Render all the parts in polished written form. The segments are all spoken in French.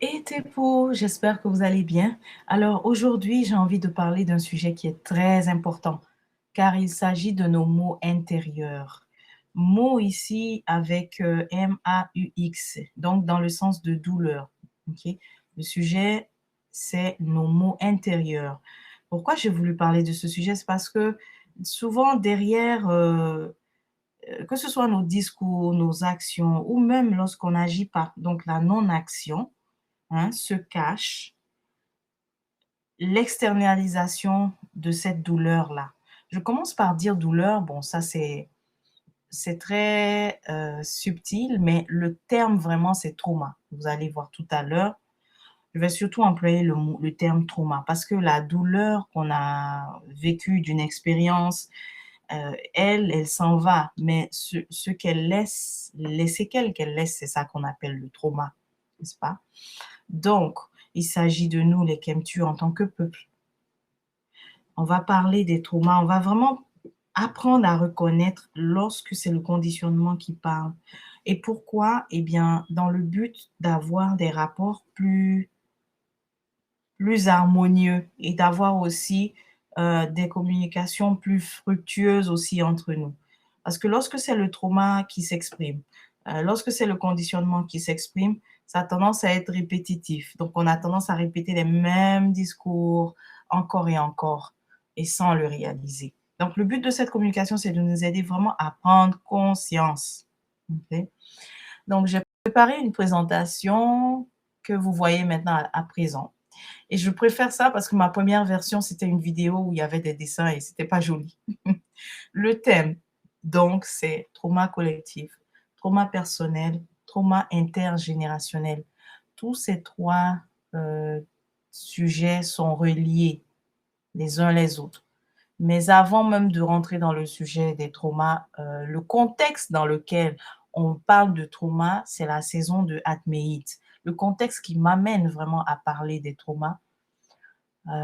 Et Tepo, j'espère que vous allez bien. Alors aujourd'hui, j'ai envie de parler d'un sujet qui est très important, car il s'agit de nos mots intérieurs. Mots ici avec M-A-U-X, donc dans le sens de douleur. Ok. Le sujet, c'est nos mots intérieurs. Pourquoi j'ai voulu parler de ce sujet? C'est parce que souvent derrière, que ce soit nos discours, nos actions, ou même lorsqu'on n'agit pas, donc la non-action, hein, se cache l'externalisation de cette douleur-là. Je commence par dire douleur, bon ça c'est très subtil, mais le terme vraiment c'est trauma. Vous allez voir tout à l'heure. Je vais surtout employer le terme trauma parce que la douleur qu'on a vécue d'une expérience, elle s'en va, mais ce qu'elle laisse, les séquelles qu'elle laisse, c'est ça qu'on appelle le trauma, n'est-ce pas? Donc, il s'agit de nous, les Kemtu, en tant que peuple. On va parler des traumas, on va vraiment apprendre à reconnaître lorsque c'est le conditionnement qui parle. Et pourquoi? Eh bien, dans le but d'avoir des rapports plus harmonieux et d'avoir aussi des communications plus fructueuses aussi entre nous. Parce que lorsque c'est le trauma qui s'exprime, lorsque c'est le conditionnement qui s'exprime, ça a tendance à être répétitif. Donc, on a tendance à répéter les mêmes discours encore et encore et sans le réaliser. Donc, le but de cette communication, c'est de nous aider vraiment à prendre conscience. Ok. Donc, j'ai préparé une présentation que vous voyez maintenant à présent. Et je préfère ça parce que ma première version, c'était une vidéo où il y avait des dessins et c'était pas joli. Le thème, donc, c'est trauma collectif, trauma personnel, trauma intergénérationnel. Tous ces trois euh, sujets sont reliés les uns les autres. Mais avant même de rentrer dans le sujet des traumas, le contexte dans lequel on parle de trauma, c'est la saison de Atméite. Le contexte qui m'amène vraiment à parler des traumas,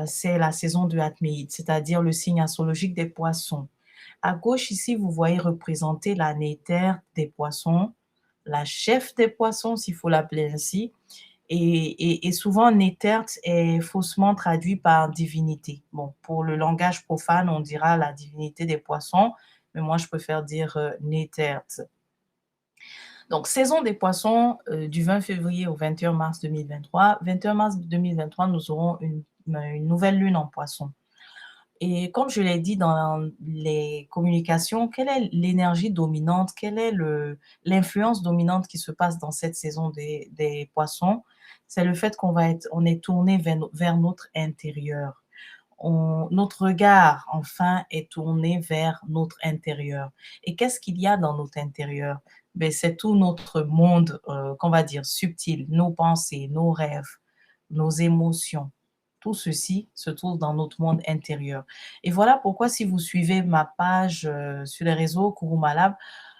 c'est la saison de Atméide, c'est-à-dire le signe astrologique des poissons. À gauche, ici, vous voyez représenter la néthère des poissons, la chef des poissons, s'il faut l'appeler ainsi. Et souvent, néthère est faussement traduit par divinité. Bon, pour le langage profane, on dira la divinité des poissons, mais moi, je préfère dire néthère. Donc, saison des poissons du 20 février au 21 mars 2023. 21 mars 2023, nous aurons une nouvelle lune en poisson. Et comme je l'ai dit dans les communications, quelle est l'énergie dominante, quelle est l'influence dominante qui se passe dans cette saison des poissons? C'est le fait on est tourné vers notre intérieur. Notre regard, enfin, est tourné vers notre intérieur. Et qu'est-ce qu'il y a dans notre intérieur? Ben, c'est tout notre monde, qu'on va dire, subtil, nos pensées, nos rêves, nos émotions. Tout ceci se trouve dans notre monde intérieur. Et voilà pourquoi, si vous suivez ma page sur les réseaux Kurumalab,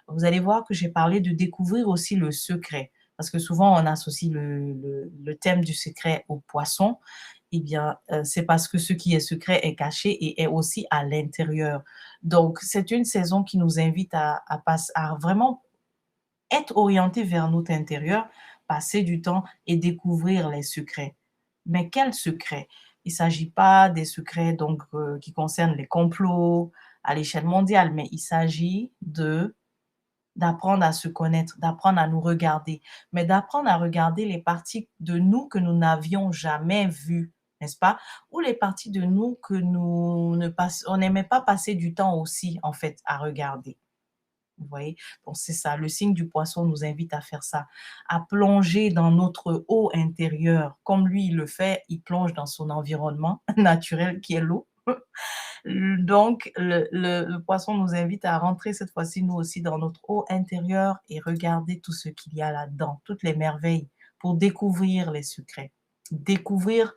vous allez voir que j'ai parlé de découvrir aussi le secret. Parce que souvent, on associe le thème du secret au poisson. Eh bien, c'est parce que ce qui est secret est caché et est aussi à l'intérieur. Donc, c'est une saison qui nous invite à vraiment être orienté vers notre intérieur, passer du temps et découvrir les secrets. Mais quels secrets? Il ne s'agit pas des secrets donc, qui concernent les complots à l'échelle mondiale, mais il s'agit d'apprendre à se connaître, d'apprendre à nous regarder, mais d'apprendre à regarder les parties de nous que nous n'avions jamais vues, n'est-ce pas? Ou les parties de nous que on n'aimait pas passer du temps aussi, en fait, à regarder. Vous voyez? Donc, c'est ça. Le signe du poisson nous invite à faire ça, à plonger dans notre eau intérieure. Comme lui, il le fait, il plonge dans son environnement naturel qui est l'eau. Donc, le poisson nous invite à rentrer cette fois-ci, nous aussi, dans notre eau intérieure et regarder tout ce qu'il y a là-dedans, toutes les merveilles, pour découvrir les secrets. Découvrir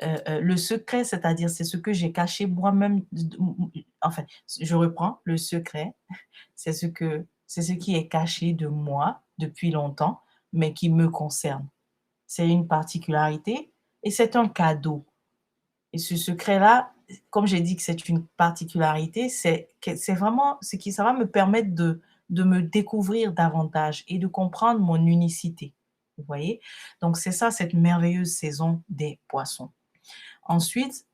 le secret, c'est-à-dire c'est ce que j'ai caché moi-même. Enfin, je reprends, le secret, c'est ce qui est caché de moi depuis longtemps, mais qui me concerne. C'est une particularité et c'est un cadeau. Et ce secret-là, comme j'ai dit que c'est une particularité, c'est vraiment ce qui ça va me permettre de me découvrir davantage et de comprendre mon unicité. Vous voyez? Donc, c'est ça, cette merveilleuse saison des poissons. Ensuite,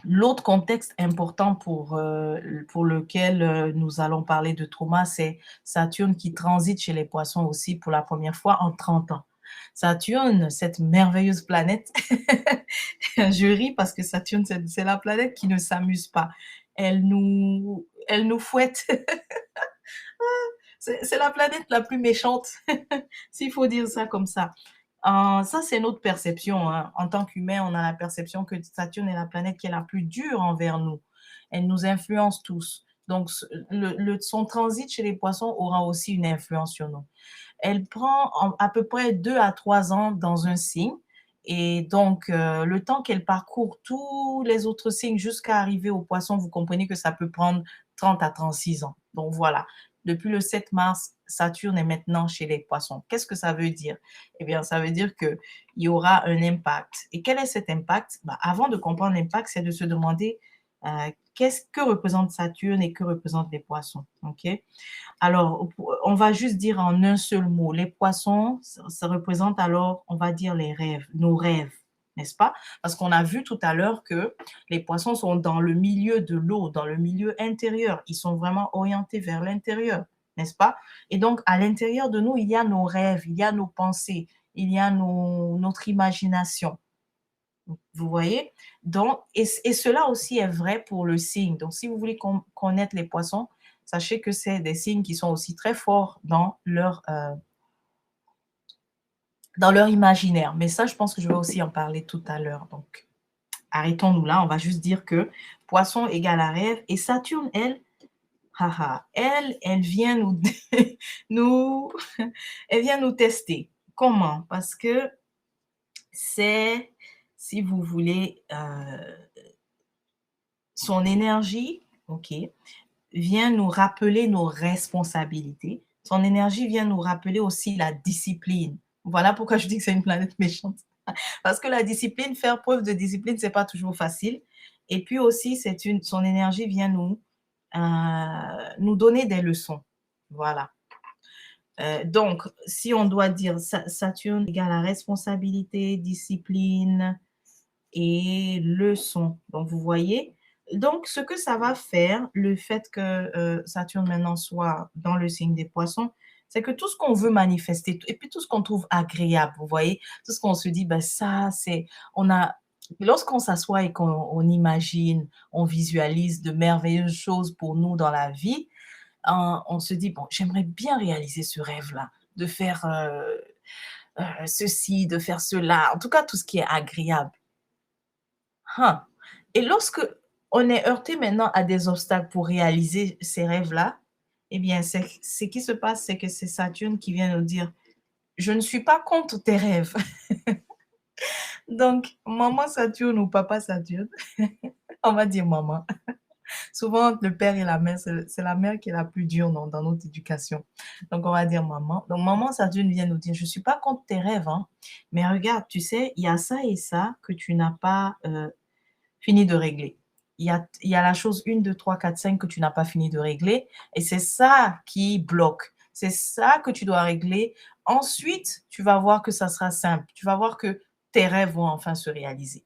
l'autre contexte important pour lequel nous allons parler de trauma, c'est Saturne qui transite chez les poissons aussi pour la première fois en 30 ans. Saturne, cette merveilleuse planète, je ris parce que Saturne, c'est la planète qui ne s'amuse pas. Elle nous fouette. C'est la planète la plus méchante, s'il faut dire ça comme ça. Ça, c'est notre perception, hein. En tant qu'humain, on a la perception que Saturne est la planète qui est la plus dure envers nous. Elle nous influence tous. Donc, son transit chez les poissons aura aussi une influence sur nous. Elle prend à peu près 2 à 3 ans dans un signe. Et donc, le temps qu'elle parcourt tous les autres signes jusqu'à arriver au poisson, vous comprenez que ça peut prendre 30 à 36 ans. Donc voilà, depuis le 7 mars, Saturne est maintenant chez les poissons. Qu'est-ce que ça veut dire? Eh bien, ça veut dire qu'il y aura un impact. Et quel est cet impact? Bah, avant de comprendre l'impact, c'est de se demander qu'est-ce que représente Saturne et que représentent les poissons. Okay? Alors, on va juste dire en un seul mot. Les poissons, ça représente alors, on va dire les rêves, nos rêves, n'est-ce pas? Parce qu'on a vu tout à l'heure que les poissons sont dans le milieu de l'eau, dans le milieu intérieur. Ils sont vraiment orientés vers l'intérieur, n'est-ce pas? Et donc, à l'intérieur de nous, il y a nos rêves, il y a nos pensées, il y a notre imagination. Vous voyez? Donc, et cela aussi est vrai pour le signe. Donc, si vous voulez connaître les poissons, sachez que c'est des signes qui sont aussi très forts dans leur imaginaire. Mais ça, je pense que je vais aussi en parler tout à l'heure. Donc, arrêtons-nous là. On va juste dire que poisson égale à rêve. Et Saturne, elle, elle vient nous, elle vient nous tester. Comment? Parce que c'est, si vous voulez, son énergie, ok, vient nous rappeler nos responsabilités. Son énergie vient nous rappeler aussi la discipline. Voilà pourquoi je dis que c'est une planète méchante. Parce que la discipline, faire preuve de discipline, c'est pas toujours facile. Et puis aussi, son énergie vient nous donner des leçons. Voilà. Donc, si on doit dire Saturne égale à responsabilité, discipline et leçon. Donc, vous voyez, donc ce que ça va faire, le fait que Saturne maintenant soit dans le signe des poissons, c'est que tout ce qu'on veut manifester, et puis tout ce qu'on trouve agréable, vous voyez, tout ce qu'on se dit, ben ça, lorsqu'on s'assoit et qu'on imagine, on visualise de merveilleuses choses pour nous dans la vie, on se dit, bon, j'aimerais bien réaliser ce rêve-là, de faire ceci, de faire cela, en tout cas tout ce qui est agréable. Hein. Et lorsque on est heurté maintenant à des obstacles pour réaliser ces rêves-là, eh bien, ce qui se passe, c'est que c'est Saturne qui vient nous dire, je ne suis pas contre tes rêves. Donc, maman Saturne ou papa Saturne, on va dire maman. Souvent, le père et la mère, c'est la mère qui est la plus dure dans notre éducation. Donc, on va dire maman. Donc, maman Saturne vient nous dire, je ne suis pas contre tes rêves, hein, mais regarde, tu sais, il y a ça et ça que tu n'as pas fini de régler. Il y a la chose 1, 2, 3, 4, 5 que tu n'as pas fini de régler et c'est ça qui bloque. C'est ça que tu dois régler. Ensuite, tu vas voir que ça sera simple. Tu vas voir que tes rêves vont enfin se réaliser.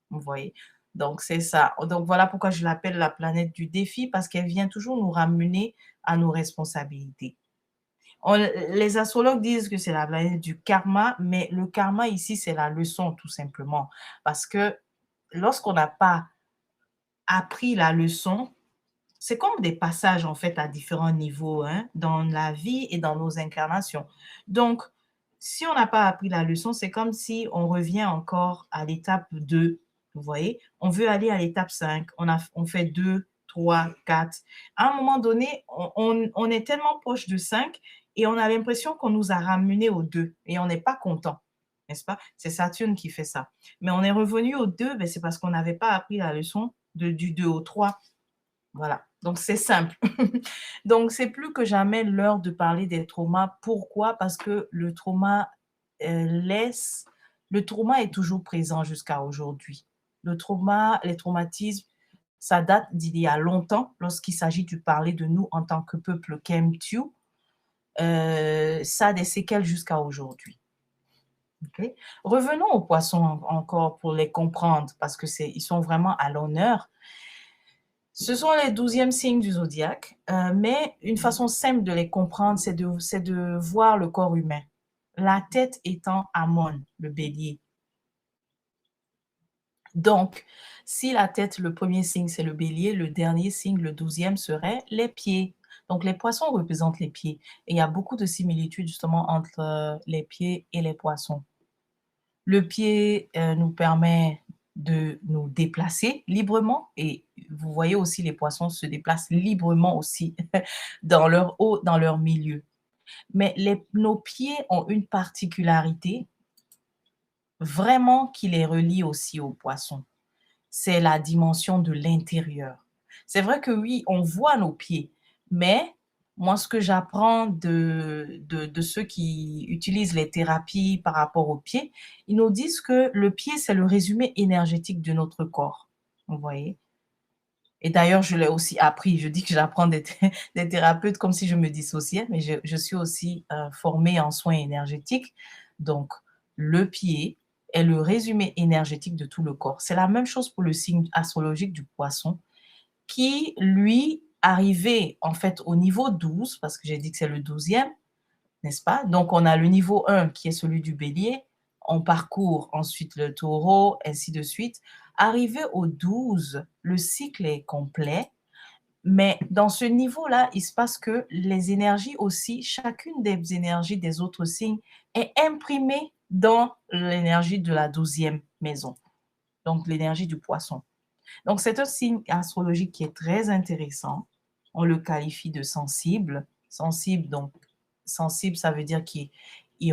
Vous voyez? Donc, c'est ça. Donc, voilà pourquoi je l'appelle la planète du défi parce qu'elle vient toujours nous ramener à nos responsabilités. Les astrologues disent que c'est la planète du karma, mais le karma ici, c'est la leçon tout simplement. Parce que lorsqu'on n'a pas appris la leçon, c'est comme des passages en fait à différents niveaux hein, dans la vie et dans nos incarnations. Donc, si on n'a pas appris la leçon, c'est comme si on revient encore à l'étape 2. Vous voyez, on veut aller à l'étape 5, on fait 2, 3, 4. À un moment donné, on est tellement proche de 5 et on a l'impression qu'on nous a ramené au 2 et on n'est pas content, n'est-ce pas? C'est Saturne qui fait ça. Mais on est revenu au 2, ben c'est parce qu'on n'avait pas appris la leçon du 2 au 3. Voilà, donc c'est simple. Donc c'est plus que jamais l'heure de parler des traumas. Pourquoi? Parce que le trauma est toujours présent jusqu'à aujourd'hui. Les traumatismes, ça date d'il y a longtemps lorsqu'il s'agit de parler de nous en tant que peuple Kemtu. Ça a des séquelles jusqu'à aujourd'hui. OK? Revenons aux poissons encore pour les comprendre parce que ils sont vraiment à l'honneur. Ce sont les 12e signes du zodiaque, mais une façon simple de les comprendre, c'est de voir le corps humain. La tête étant Ammon, le bélier. Donc, si la tête, le premier signe, c'est le bélier, le dernier signe, le 12e, serait les pieds. Donc, les poissons représentent les pieds. Et il y a beaucoup de similitudes justement entre les pieds et les poissons. Le pied nous permet de nous déplacer librement et vous voyez aussi les poissons se déplacent librement aussi dans leur eau, dans leur milieu. Mais nos pieds ont une particularité vraiment qui les relie aussi aux poissons. C'est la dimension de l'intérieur. C'est vrai que oui, on voit nos pieds, mais moi, ce que j'apprends de ceux qui utilisent les thérapies par rapport aux pieds, ils nous disent que le pied, c'est le résumé énergétique de notre corps. Vous voyez? Et d'ailleurs, je l'ai aussi appris. Je dis que j'apprends des thérapeutes comme si je me dissociais, mais je suis aussi formée en soins énergétiques. Donc, le pied est le résumé énergétique de tout le corps. C'est la même chose pour le signe astrologique du poisson, qui, lui, arrivé en fait au niveau 12, parce que j'ai dit que c'est le 12e, n'est-ce pas? Donc, on a le niveau 1 qui est celui du bélier, on parcourt ensuite le taureau, ainsi de suite. Arrivé au 12, le cycle est complet, mais dans ce niveau-là, il se passe que les énergies aussi, chacune des énergies des autres signes est imprimée dans l'énergie de la 12e maison, donc l'énergie du poisson. Donc, c'est un signe astrologique qui est très intéressant. On le qualifie de sensible. Sensible, donc, sensible, ça veut dire qu'il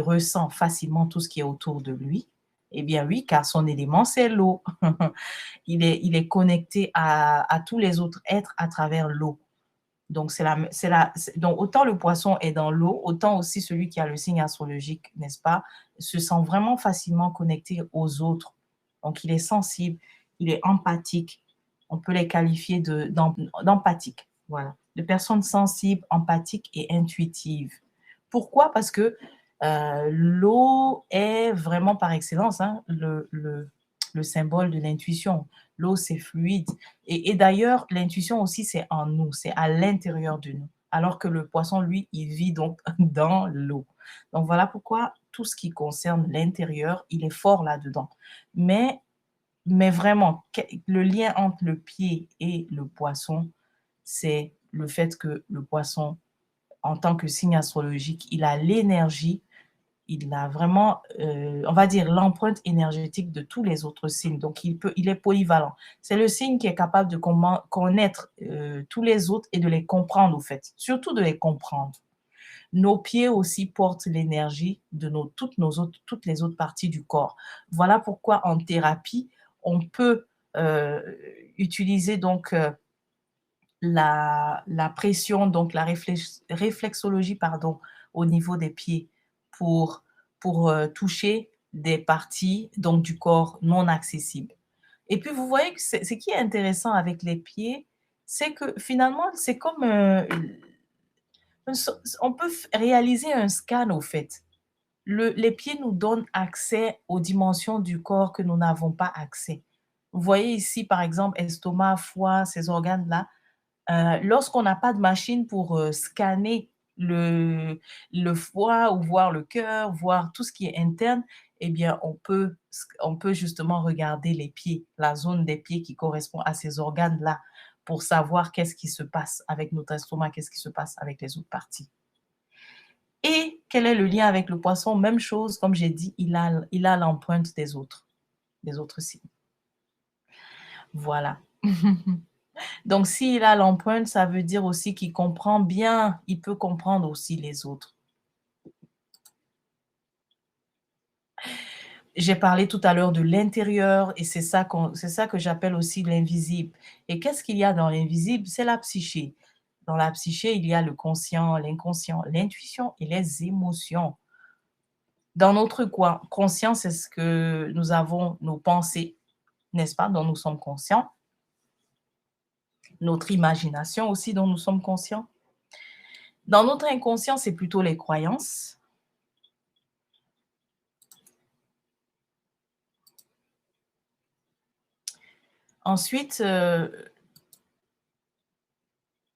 ressent facilement tout ce qui est autour de lui. Eh bien oui, car son élément, c'est l'eau. Il est connecté à tous les autres êtres à travers l'eau. Donc, donc, autant le poisson est dans l'eau, autant aussi celui qui a le signe astrologique, n'est-ce pas, se sent vraiment facilement connecté aux autres. Donc, il est sensible, il est empathique. On peut les qualifier d'empathiques. Voilà. De personnes sensibles, empathiques et intuitives. Pourquoi? Parce que l'eau est vraiment par excellence le symbole de l'intuition. L'eau, c'est fluide. Et d'ailleurs, l'intuition aussi, c'est en nous, c'est à l'intérieur de nous. Alors que le poisson, lui, il vit donc dans l'eau. Donc voilà pourquoi tout ce qui concerne l'intérieur, il est fort là-dedans. Mais vraiment, le lien entre le pied et le poisson, c'est le fait que le poisson, en tant que signe astrologique, il a l'énergie, il a vraiment, on va dire, l'empreinte énergétique de tous les autres signes. Donc, il est polyvalent. C'est le signe qui est capable de connaître tous les autres et de les comprendre, au fait. Surtout de les comprendre. Nos pieds aussi portent l'énergie de toutes les autres parties du corps. Voilà pourquoi en thérapie, on peut utiliser donc la pression, donc la réflexologie, pardon, au niveau des pieds pour, pour toucher des parties donc, du corps non accessibles. Et puis, vous voyez que ce qui est intéressant avec les pieds, c'est que finalement, c'est comme on peut réaliser un scan au fait. Les pieds nous donnent accès aux dimensions du corps que nous n'avons pas accès. Vous voyez ici, par exemple, estomac, foie, ces organes-là, lorsqu'on n'a pas de machine pour scanner le foie ou voir le cœur, voir tout ce qui est interne, eh bien, on peut justement regarder les pieds, la zone des pieds qui correspond à ces organes-là pour savoir qu'est-ce qui se passe avec notre estomac, qu'est-ce qui se passe avec les autres parties. Et quel est le lien avec le poisson? Même chose, comme j'ai dit, il a l'empreinte des autres signes. Voilà. Donc, s'il a l'empreinte, ça veut dire aussi qu'il comprend bien, il peut comprendre aussi les autres. J'ai parlé tout à l'heure de l'intérieur et c'est ça que j'appelle aussi l'invisible. Et qu'est-ce qu'il y a dans l'invisible? C'est la psyché. Dans la psyché, il y a le conscient, l'inconscient, l'intuition et les émotions. Dans notre conscient, c'est ce que nous avons, nos pensées, n'est-ce pas, dont nous sommes conscients. Notre imagination aussi, dont nous sommes conscients. Dans notre inconscient, c'est plutôt les croyances. Ensuite,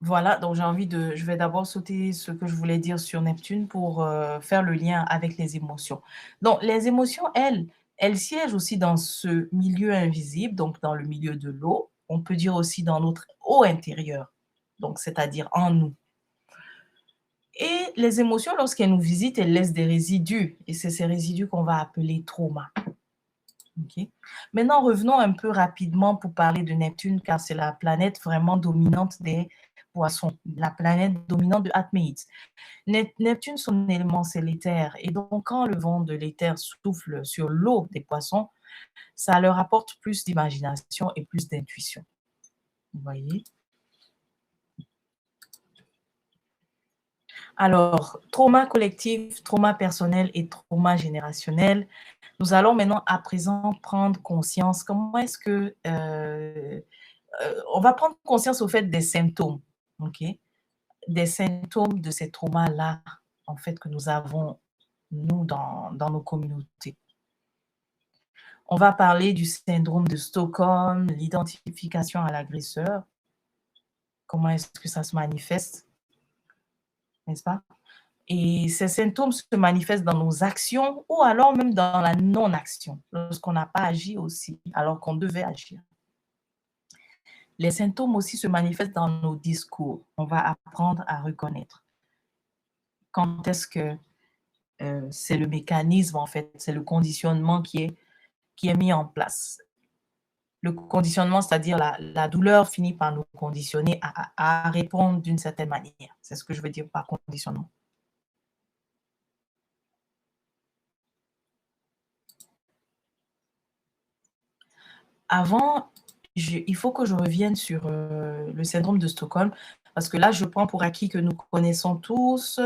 voilà, donc je vais d'abord sauter ce que je voulais dire sur Neptune pour faire le lien avec les émotions. Donc, les émotions, elles siègent aussi dans ce milieu invisible, donc dans le milieu de l'eau. On peut dire aussi dans notre eau intérieure, donc c'est-à-dire en nous. Et les émotions, lorsqu'elles nous visitent, elles laissent des résidus. Et c'est ces résidus qu'on va appeler trauma. Ok. Maintenant, revenons un peu rapidement pour parler de Neptune, car c'est la planète vraiment dominante des poissons, la planète dominante de Atméide. Neptune, son élément, c'est l'éther. Et donc, quand le vent de l'éther souffle sur l'eau des poissons, ça leur apporte plus d'imagination et plus d'intuition. Vous voyez? Alors, trauma collectif, trauma personnel et trauma générationnel. Nous allons maintenant à présent prendre conscience, comment est-ce que on va prendre conscience au fait des symptômes, ok, des symptômes de ces traumas-là, en fait, que nous avons, nous, dans nos communautés. On va parler du syndrome de Stockholm, l'identification à l'agresseur, comment est-ce que ça se manifeste, n'est-ce pas? Et ces symptômes se manifestent dans nos actions ou alors même dans la non-action, lorsqu'on n'a pas agi aussi, alors qu'on devait agir. Les symptômes aussi se manifestent dans nos discours. On va apprendre à reconnaître. Quand est-ce que c'est le mécanisme, en fait, c'est le conditionnement qui est mis en place. Le conditionnement, c'est-à-dire la douleur finit par nous conditionner à répondre d'une certaine manière. C'est ce que je veux dire par conditionnement. Avant, il faut que je revienne sur le syndrome de Stockholm, parce que là, je prends pour acquis que nous connaissons tous.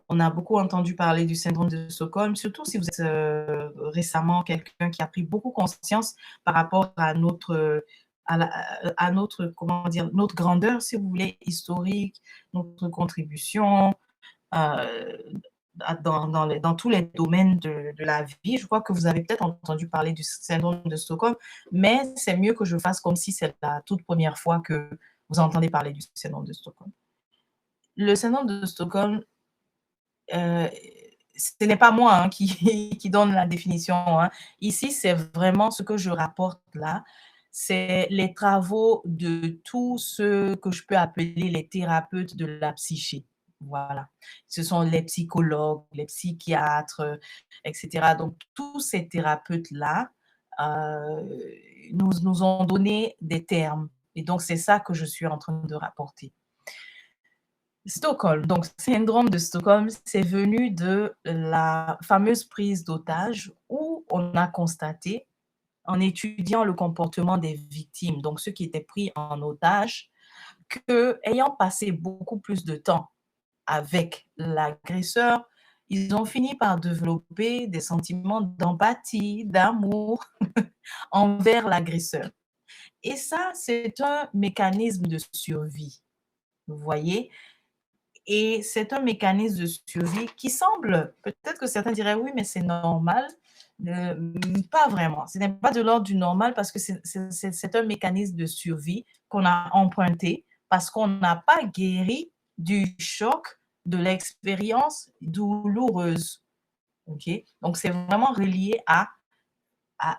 On a beaucoup entendu parler du syndrome de Stockholm, surtout si vous êtes récemment quelqu'un qui a pris beaucoup conscience par rapport à à notre, comment dire, notre grandeur, si vous voulez, historique, notre contribution, euh, dans tous les domaines de la vie. Je crois que vous avez peut-être entendu parler du syndrome de Stockholm, mais c'est mieux que je fasse comme si c'est la toute première fois que vous entendez parler du syndrome de Stockholm. Le syndrome de Stockholm, euh, ce n'est pas moi hein, qui donne la définition. Hein. Ici, c'est vraiment ce que je rapporte là. C'est les travaux de tous ceux que je peux appeler les thérapeutes de la psyché. Voilà. Ce sont les psychologues, les psychiatres, etc. Donc, tous ces thérapeutes-là nous ont donné des termes. Et donc, c'est ça que je suis en train de rapporter. Stockholm, donc syndrome de Stockholm, c'est venu de la fameuse prise d'otage où on a constaté, en étudiant le comportement des victimes, donc ceux qui étaient pris en otage, que ayant passé beaucoup plus de temps avec l'agresseur, ils ont fini par développer des sentiments d'empathie, d'amour envers l'agresseur. Et ça, c'est un mécanisme de survie. Vous voyez, et c'est un mécanisme de survie qui semble, peut-être que certains diraient oui, mais c'est normal. Pas vraiment. Ce n'est pas de l'ordre du normal parce que c'est un mécanisme de survie qu'on a emprunté parce qu'on n'a pas guéri du choc de l'expérience douloureuse. Okay? Donc, c'est vraiment relié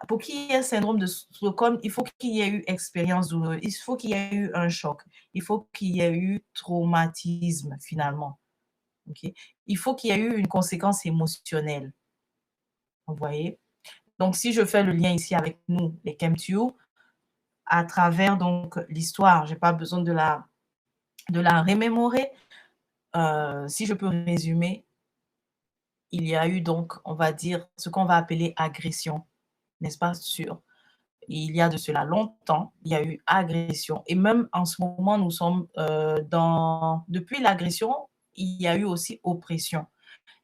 pour qu'il y ait syndrome de Stockholm, il faut qu'il y ait eu expérience douloureuse, il faut qu'il y ait eu un choc, il faut qu'il y ait eu traumatisme finalement. Okay? Il faut qu'il y ait eu une conséquence émotionnelle. Vous voyez? Donc, si je fais le lien ici avec nous, les Kemtu, à travers donc l'histoire, je n'ai pas besoin de la remémorer. Si je peux résumer, il y a eu donc, on va dire, ce qu'on va appeler agression, n'est-ce pas sûr? Il y a de cela longtemps, il y a eu agression. Et même en ce moment, nous sommes depuis l'agression, il y a eu aussi oppression.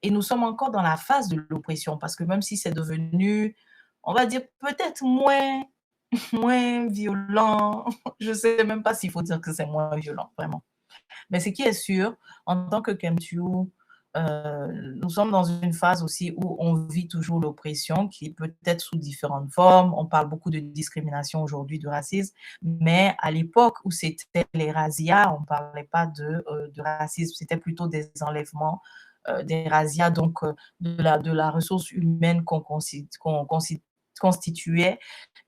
Et nous sommes encore dans la phase de l'oppression parce que même si c'est devenu, on va dire, peut-être moins violent, je ne sais même pas s'il faut dire que c'est moins violent, vraiment. Mais ce qui est sûr, en tant que Kemtu, Nous sommes dans une phase aussi où on vit toujours l'oppression qui peut être sous différentes formes. On parle beaucoup de discrimination aujourd'hui, de racisme, mais à l'époque où c'était les razzias, on ne parlait pas de racisme, c'était plutôt des enlèvements, des razzias, donc de la ressource humaine qu'on constituait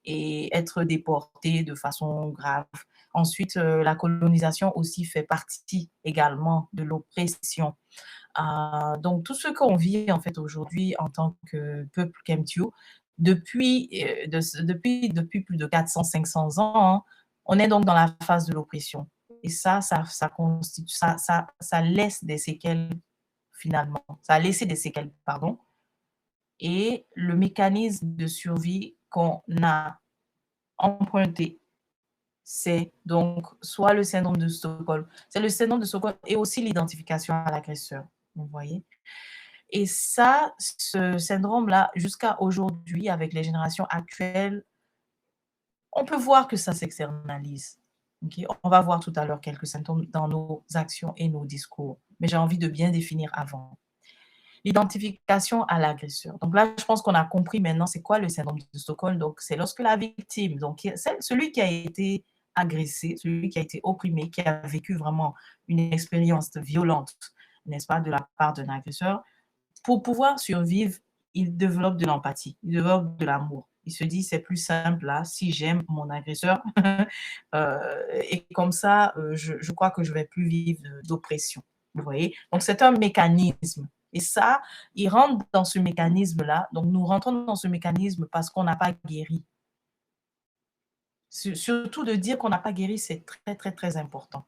et être déporté de façon grave. Ensuite, la colonisation aussi fait partie également de l'oppression. Donc, tout ce qu'on vit en fait aujourd'hui en tant que peuple Kemtu, depuis plus de 400-500 ans, hein, on est donc dans la phase de l'oppression. Et ça laisse des séquelles finalement. Ça a laissé des séquelles, pardon. Et le mécanisme de survie qu'on a emprunté, c'est donc soit le syndrome de Stockholm. C'est le syndrome de Stockholm et aussi l'identification à l'agresseur. Vous voyez? Et ça, ce syndrome-là, jusqu'à aujourd'hui, avec les générations actuelles, on peut voir que ça s'externalise. Okay? On va voir tout à l'heure quelques symptômes dans nos actions et nos discours. Mais j'ai envie de bien définir avant. L'identification à l'agresseur. Donc là, je pense qu'on a compris maintenant c'est quoi le syndrome de Stockholm. Donc, c'est lorsque la victime, donc celui qui a été agressé, celui qui a été opprimé, qui a vécu vraiment une expérience violente, n'est-ce pas, de la part d'un agresseur, pour pouvoir survivre, il développe de l'empathie, il développe de l'amour. Il se dit, c'est plus simple là, si j'aime mon agresseur, et comme ça, je crois que je ne vais plus vivre d'oppression. Vous voyez? Donc, c'est un mécanisme. Et ça, il rentre dans ce mécanisme-là. Donc, nous rentrons dans ce mécanisme parce qu'on n'a pas guéri. Surtout de dire qu'on n'a pas guéri, c'est très, très, très important.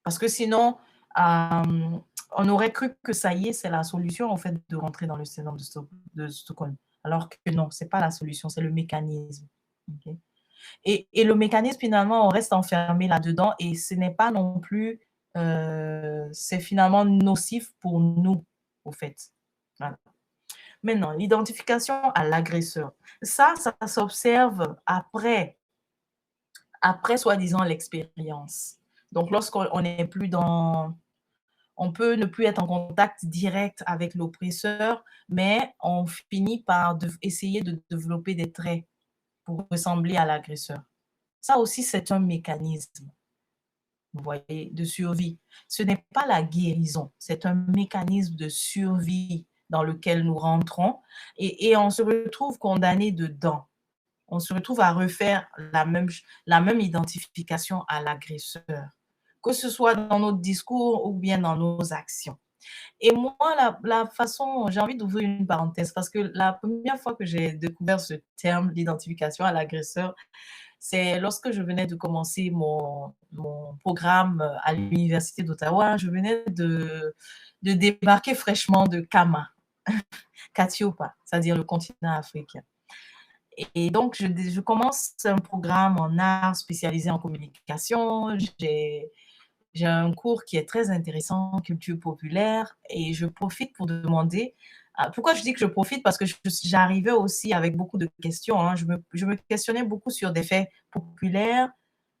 Parce que sinon, on aurait cru que ça y est, c'est la solution en fait de rentrer dans le syndrome de Stockholm. Alors que non, c'est pas la solution, c'est le mécanisme. Okay? Et le mécanisme, finalement, on reste enfermé là-dedans et ce n'est pas non plus, c'est finalement nocif pour nous, au fait. Voilà. Maintenant, l'identification à l'agresseur. Ça s'observe après soi-disant l'expérience. Donc, lorsqu'on n'est plus dans on peut ne plus être en contact direct avec l'oppresseur, mais on finit par essayer de développer des traits pour ressembler à l'agresseur. Ça aussi, c'est un mécanisme, vous voyez, de survie. Ce n'est pas la guérison, c'est un mécanisme de survie dans lequel nous rentrons et on se retrouve condamné dedans. On se retrouve à refaire la même identification à l'agresseur, que ce soit dans notre discours ou bien dans nos actions. Et moi, la façon, j'ai envie d'ouvrir une parenthèse parce que la première fois que j'ai découvert ce terme d'identification à l'agresseur, c'est lorsque je venais de commencer mon programme à l'Université d'Ottawa. Je venais de débarquer fraîchement de Kama, Katiopa, c'est-à-dire le continent africain. Et donc, je commence un programme en art spécialisé en communication. J'ai un cours qui est très intéressant, culture populaire, et je profite pour demander, pourquoi je dis que je profite? Parce que j'arrivais aussi avec beaucoup de questions. Hein. Je me questionnais beaucoup sur des faits populaires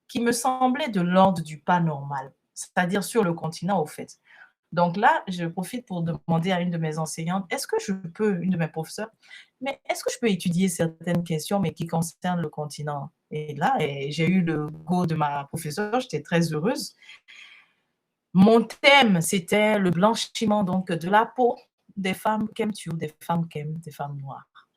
qui me semblaient de l'ordre du pas normal, c'est-à-dire sur le continent au fait. Donc là, je profite pour demander à une de mes enseignantes, est-ce que je peux, une de mes professeurs, mais est-ce que je peux étudier certaines questions, mais qui concernent le continent? Et là, j'ai eu le go de ma professeure, j'étais très heureuse. Mon thème, c'était le blanchiment donc de la peau des femmes Kemtu, des femmes Kem, des femmes noires.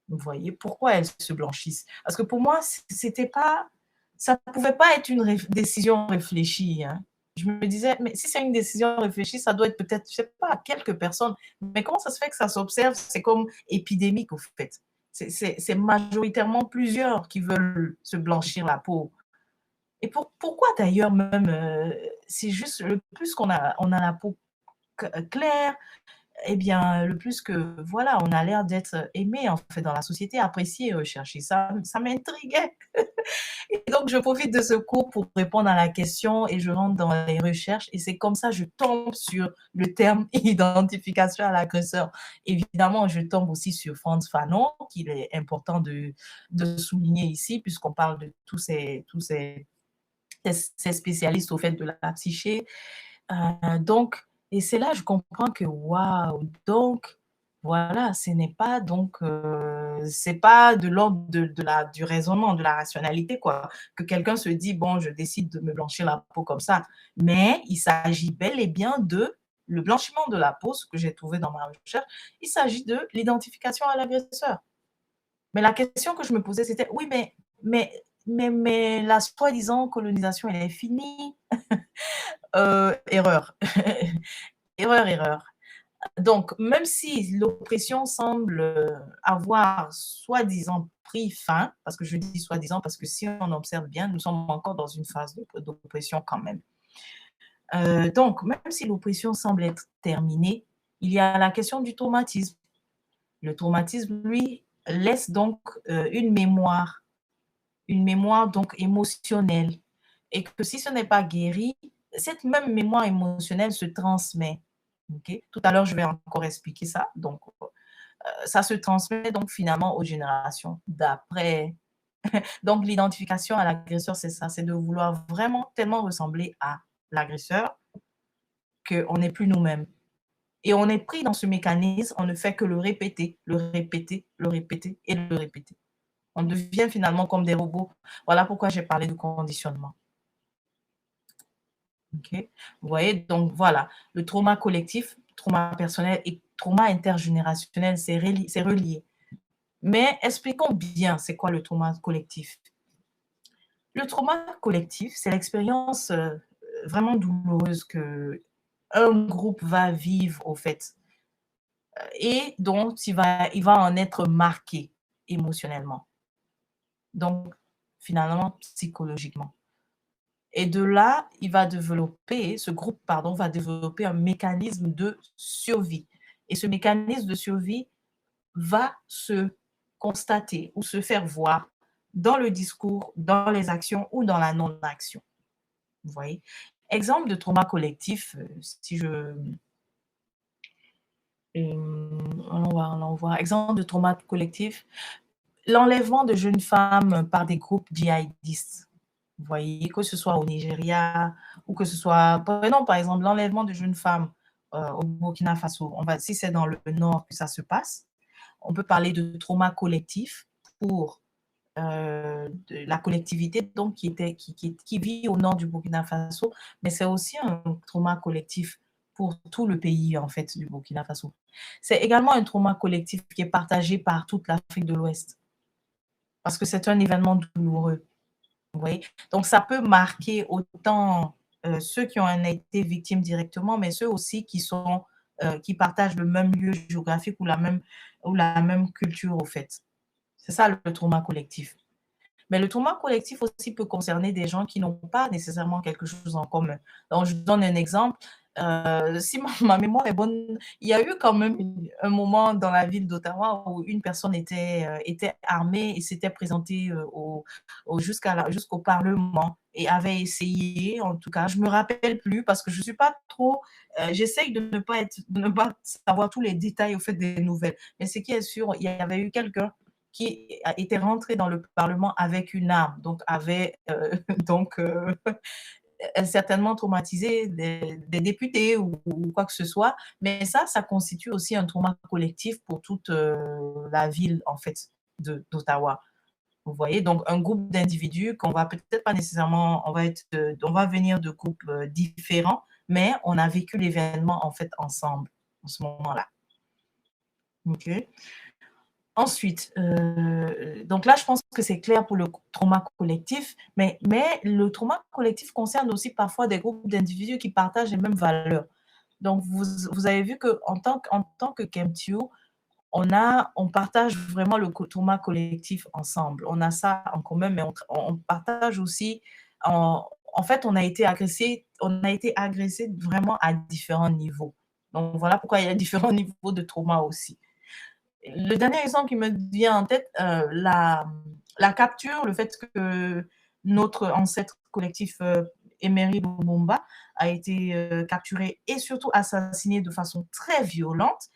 Vous voyez, pourquoi elles se blanchissent? Parce que pour moi, c'était pas, ça ne pouvait pas être une décision réfléchie. Hein. Je me disais, mais si c'est une décision réfléchie, ça doit être peut-être, je ne sais pas, quelques personnes. Mais comment ça se fait que ça s'observe? C'est comme épidémique, au fait. C'est majoritairement plusieurs qui veulent se blanchir la peau. Et pourquoi d'ailleurs même, c'est juste le plus on a la peau claire, eh bien, le plus que, voilà, on a l'air d'être aimé, en fait, dans la société, apprécié, recherché. Ça m'intriguait. Et donc, je profite de ce cours pour répondre à la question et je rentre dans les recherches. Et c'est comme ça que je tombe sur le terme identification à l'agresseur. Évidemment, je tombe aussi sur Frantz Fanon, qu'il est important de souligner ici, puisqu'on parle de tous ces spécialistes au fait de la psyché. Donc, Et c'est là, je comprends que waouh, donc voilà, ce n'est pas donc, c'est pas de l'ordre de la du raisonnement, de la rationalité, quoi, que quelqu'un se dit: «Bon, je décide de me blanchir la peau comme ça». Mais il s'agit bel et bien de le blanchiment de la peau, ce que j'ai trouvé dans ma recherche, il s'agit de l'identification à l'agresseur. Mais la question que je me posais, c'était: «Oui, mais la soi-disant colonisation, elle est finie». Erreur. Erreur, erreur. Donc, même si l'oppression semble, avoir soi-disant pris fin, parce que je dis soi-disant parce que si on observe bien, nous sommes encore dans une phase d'oppression quand même. Donc, même si l'oppression semble être terminée, il y a la question du traumatisme. Le traumatisme, lui, laisse donc, une mémoire donc émotionnelle et que si ce n'est pas guéri, cette même mémoire émotionnelle se transmet. OK? Tout à l'heure, je vais encore expliquer ça. Donc, ça se transmet donc finalement aux générations d'après. Donc, l'identification à l'agresseur, c'est ça, c'est de vouloir vraiment tellement ressembler à l'agresseur qu'on n'est plus nous-mêmes. Et on est pris dans ce mécanisme, on ne fait que le répéter, le répéter, le répéter et le répéter. On devient finalement comme des robots. Voilà pourquoi j'ai parlé de conditionnement. OK? Vous voyez? Donc voilà, le trauma collectif, trauma personnel et trauma intergénérationnel, c'est relié. Mais expliquons bien c'est quoi le trauma collectif. Le trauma collectif, c'est l'expérience, vraiment douloureuse qu'un groupe va vivre au fait, et dont il va en être marqué émotionnellement, donc finalement psychologiquement. Et de là, ce groupe, pardon, va développer un mécanisme de survie. Et ce mécanisme de survie va se constater ou se faire voir dans le discours, dans les actions ou dans la non-action. Vous voyez? Exemple de trauma collectif, si je allons voir. Exemple de trauma collectif, l'enlèvement de jeunes femmes par des groupes djihadistes. Vous voyez? Que ce soit au Nigeria ou que ce soit prenons par exemple l'enlèvement de jeunes femmes, au Burkina Faso. Si c'est dans le nord que ça se passe, on peut parler de trauma collectif pour, de la collectivité donc qui vit au nord du Burkina Faso, mais c'est aussi un trauma collectif pour tout le pays en fait du Burkina Faso. C'est également un trauma collectif qui est partagé par toute l'Afrique de l'Ouest, parce que c'est un événement douloureux. Vous voyez? Donc ça peut marquer autant, ceux qui ont en été victimes directement, mais ceux aussi qui partagent le même lieu géographique ou la même culture, au fait. C'est ça le trauma collectif. Mais le trauma collectif aussi peut concerner des gens qui n'ont pas nécessairement quelque chose en commun. Donc je donne un exemple, si ma mémoire est bonne, il y a eu quand même un moment dans la ville d'Ottawa où une personne était armée et s'était présentée, jusqu'au parlement et avait essayé, en tout cas, je me rappelle plus parce que je suis pas trop, j'essaye de ne pas savoir tous les détails au fait des nouvelles. Mais ce qui est sûr, il y avait eu quelqu'un qui était rentré dans le parlement avec une arme, donc avait, donc certainement traumatisé des députés ou quoi que ce soit. Mais ça constitue aussi un trauma collectif pour toute, la ville, en fait, d'Ottawa. Vous voyez? Donc un groupe d'individus qu'on va peut-être pas nécessairement on va venir de groupes, différents, mais on a vécu l'événement, en fait, ensemble, en ce moment-là. OK? Ensuite, donc là, je pense que c'est clair pour le trauma collectif, mais le trauma collectif concerne aussi parfois des groupes d'individus qui partagent les mêmes valeurs. Donc vous avez vu qu'en tant que KMTU, on partage vraiment le trauma collectif ensemble. On a ça en commun, mais on partage aussi en fait, on a été agressé vraiment à différents niveaux. Donc voilà pourquoi il y a différents niveaux de trauma aussi. Le dernier exemple qui me vient en tête, la capture, le fait que notre ancêtre collectif, Emery Lumumba a été, capturé et surtout assassiné de façon très violente,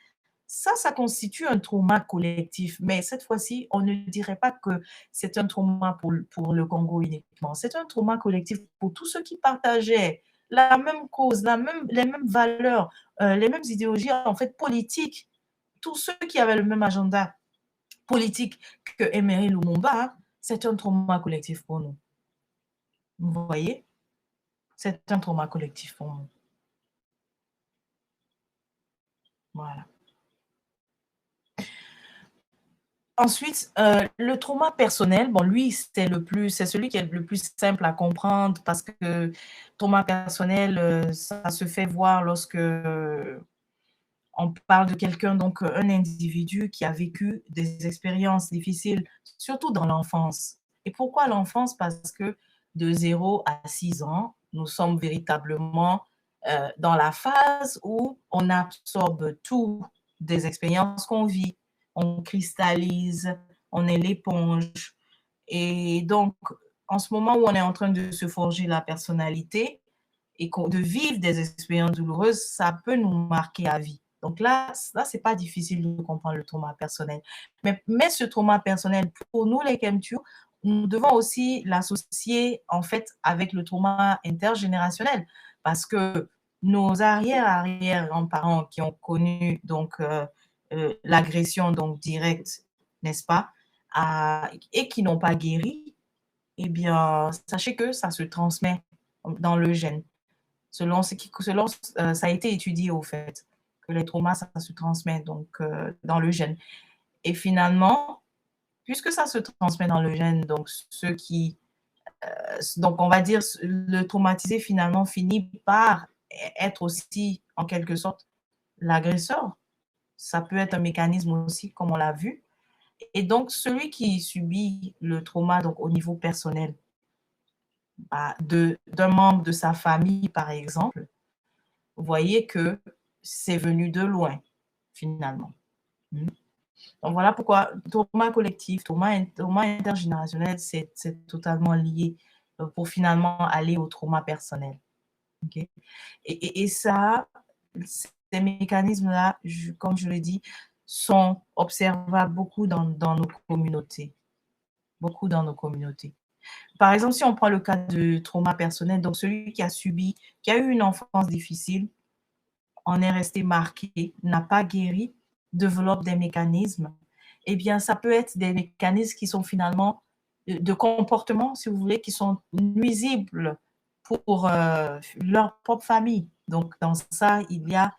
ça constitue un trauma collectif. Mais cette fois-ci, on ne dirait pas que c'est un trauma pour le Congo uniquement. C'est un trauma collectif pour tous ceux qui partageaient, la même cause, les mêmes valeurs, les mêmes idéologies en fait politiques. Tous ceux qui avaient le même agenda politique que Emery Lumumba, hein, c'est un trauma collectif pour nous. Vous voyez? C'est un trauma collectif pour nous. Voilà. Ensuite, le trauma personnel, bon, lui, c'est celui qui est le plus simple à comprendre parce que trauma personnel, ça se fait voir lorsque on parle de quelqu'un, donc un individu qui a vécu des expériences difficiles, surtout dans l'enfance. Et pourquoi l'enfance? Parce que de 0 à 6 ans, nous sommes véritablement dans la phase où on absorbe tout des expériences qu'on vit, on cristallise, on est l'éponge. Et donc, en ce moment où on est en train de se forger la personnalité et de vivre des expériences douloureuses, ça peut nous marquer à vie. Donc là, c'est pas difficile de comprendre le trauma personnel. Mais ce trauma personnel, pour nous, les Kemtu, nous devons aussi l'associer, en fait, avec le trauma intergénérationnel. Parce que nos arrière-arrière-grands-parents qui ont connu, donc, l'agression, donc, directe, n'est-ce pas, et qui n'ont pas guéri, eh bien, sachez que ça se transmet dans le gène. Selon ça a été étudié au fait, que les traumas, ça se transmet donc dans le gène. Et finalement, puisque ça se transmet dans le gène, donc ceux qui, donc on va dire, le traumatisé finalement finit par être aussi, en quelque sorte, l'agresseur. Ça peut être un mécanisme aussi, comme on l'a vu. Et donc, celui qui subit le trauma donc, au niveau personnel, bah, d'un membre de sa famille, par exemple, vous voyez que c'est venu de loin, finalement. Donc voilà pourquoi trauma collectif, trauma intergénérationnel, c'est totalement lié pour finalement aller au trauma personnel. Okay? Et ça, ces mécanismes-là, comme je l'ai dit, sont observables beaucoup dans nos communautés. Beaucoup dans nos communautés. Par exemple, si on prend le cas de trauma personnel, donc celui qui a eu une enfance difficile, en est resté marqué, n'a pas guéri, développe des mécanismes, eh bien, ça peut être des mécanismes qui sont finalement de comportement, si vous voulez, qui sont nuisibles pour leur propre famille. Donc, dans ça, il y a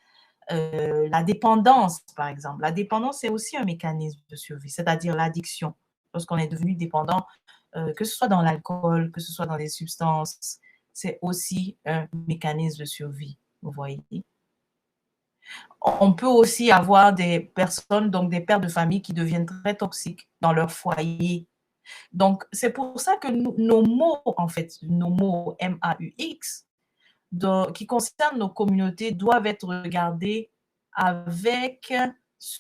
la dépendance, par exemple. La dépendance, c'est aussi un mécanisme de survie, c'est-à-dire l'addiction. Lorsqu'on est devenu dépendant, que ce soit dans l'alcool, que ce soit dans les substances, c'est aussi un mécanisme de survie, vous voyez. On peut aussi avoir des personnes, donc des pères de famille qui deviennent très toxiques dans leur foyer. Donc, c'est pour ça que nos mots, en fait, nos mots M-A-U-X, qui concernent nos communautés, doivent être regardés avec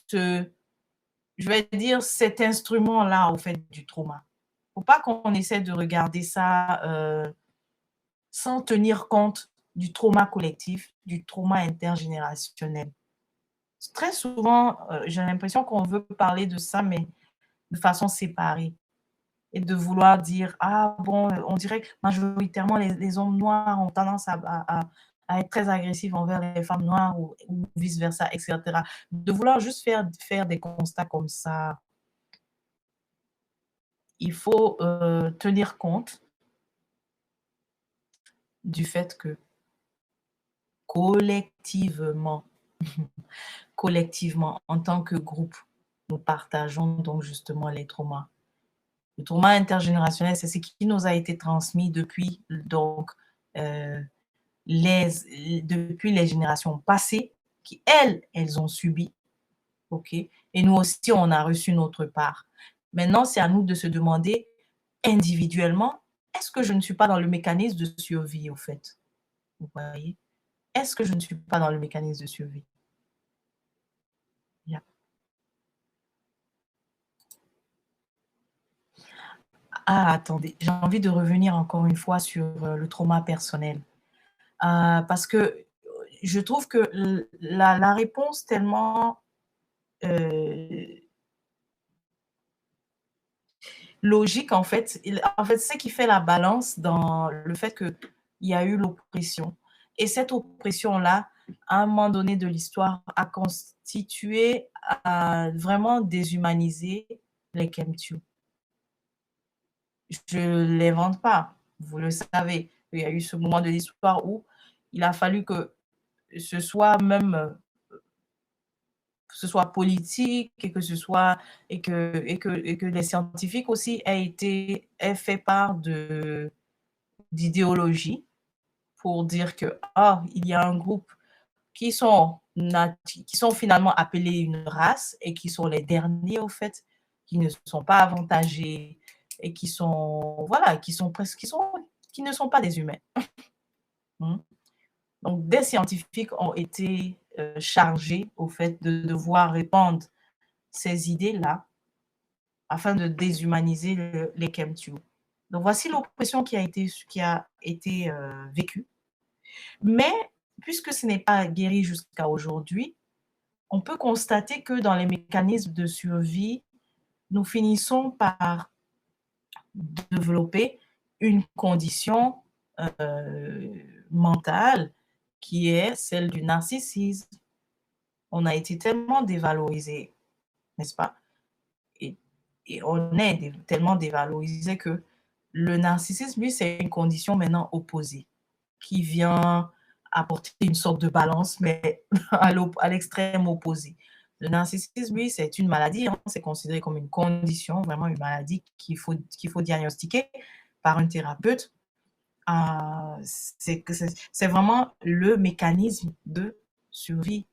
je vais dire, cet instrument-là, au fait, du trauma. Il ne faut pas qu'on essaie de regarder ça sans tenir compte du trauma collectif, du trauma intergénérationnel. Très souvent, j'ai l'impression qu'on veut parler de ça, mais de façon séparée. Et de vouloir dire, ah bon, on dirait que majoritairement les hommes noirs ont tendance à être très agressifs envers les femmes noires ou vice-versa, etc. De vouloir juste faire des constats comme ça, il faut tenir compte du fait que collectivement, collectivement, en tant que groupe, nous partageons donc justement les traumas. Le trauma intergénérationnel, c'est ce qui nous a été transmis depuis, donc, depuis les générations passées, qui, elles ont subi, OK? Et nous aussi, on a reçu notre part. Maintenant, c'est à nous de se demander individuellement, est-ce que je ne suis pas dans le mécanisme de survie, au fait? Vous voyez? Est-ce que je ne suis pas dans le mécanisme de survie? Yeah. Ah, attendez, j'ai envie de revenir encore une fois sur le trauma personnel. Parce que je trouve que la réponse tellement logique, en fait, ce qui fait la balance dans le fait qu'il y a eu l'oppression. Et cette oppression-là, à un moment donné de l'histoire, a constitué, a vraiment déshumanisé les Kemtu. Je ne l'invente pas, vous le savez. Il y a eu ce moment de l'histoire où il a fallu que ce soit même, que ce soit politique et que ce soit et que les scientifiques aussi aient fait part d'idéologie pour dire que, ah, il y a un groupe qui sont finalement appelés une race et qui sont les derniers, au fait, qui ne sont pas avantagés et qui sont, voilà, qui sont presque, qui ne sont pas des humains. Mmh. Donc, des scientifiques ont été chargés, au fait, de devoir répandre ces idées-là afin de déshumaniser les Kemtu. Donc, voici l'oppression qui a été vécue. Mais, puisque ce n'est pas guéri jusqu'à aujourd'hui, on peut constater que dans les mécanismes de survie, nous finissons par développer une condition mentale qui est celle du narcissisme. On a été tellement dévalorisé, n'est-ce pas? Et, et on est tellement dévalorisé que le narcissisme, lui, c'est une condition maintenant opposée qui vient apporter une sorte de balance, mais à l'extrême opposé. Le narcissisme, lui, c'est une maladie, hein, c'est considéré comme une condition, vraiment une maladie qu'il faut diagnostiquer par un thérapeute. C'est vraiment le mécanisme de survie,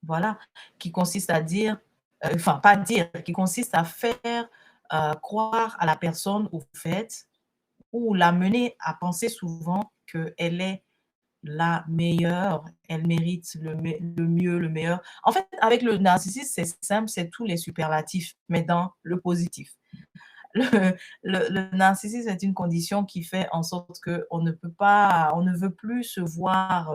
voilà, qui consiste à dire, enfin, pas dire, qui consiste à faire croire à la personne au fait, ou l'amener à penser souvent qu'elle est la meilleure, elle mérite le mieux, le meilleur. En fait, avec le narcissisme, c'est simple, c'est tous les superlatifs, mais dans le positif. Le narcissisme est une condition qui fait en sorte qu'on ne peut pas, on ne veut plus se voir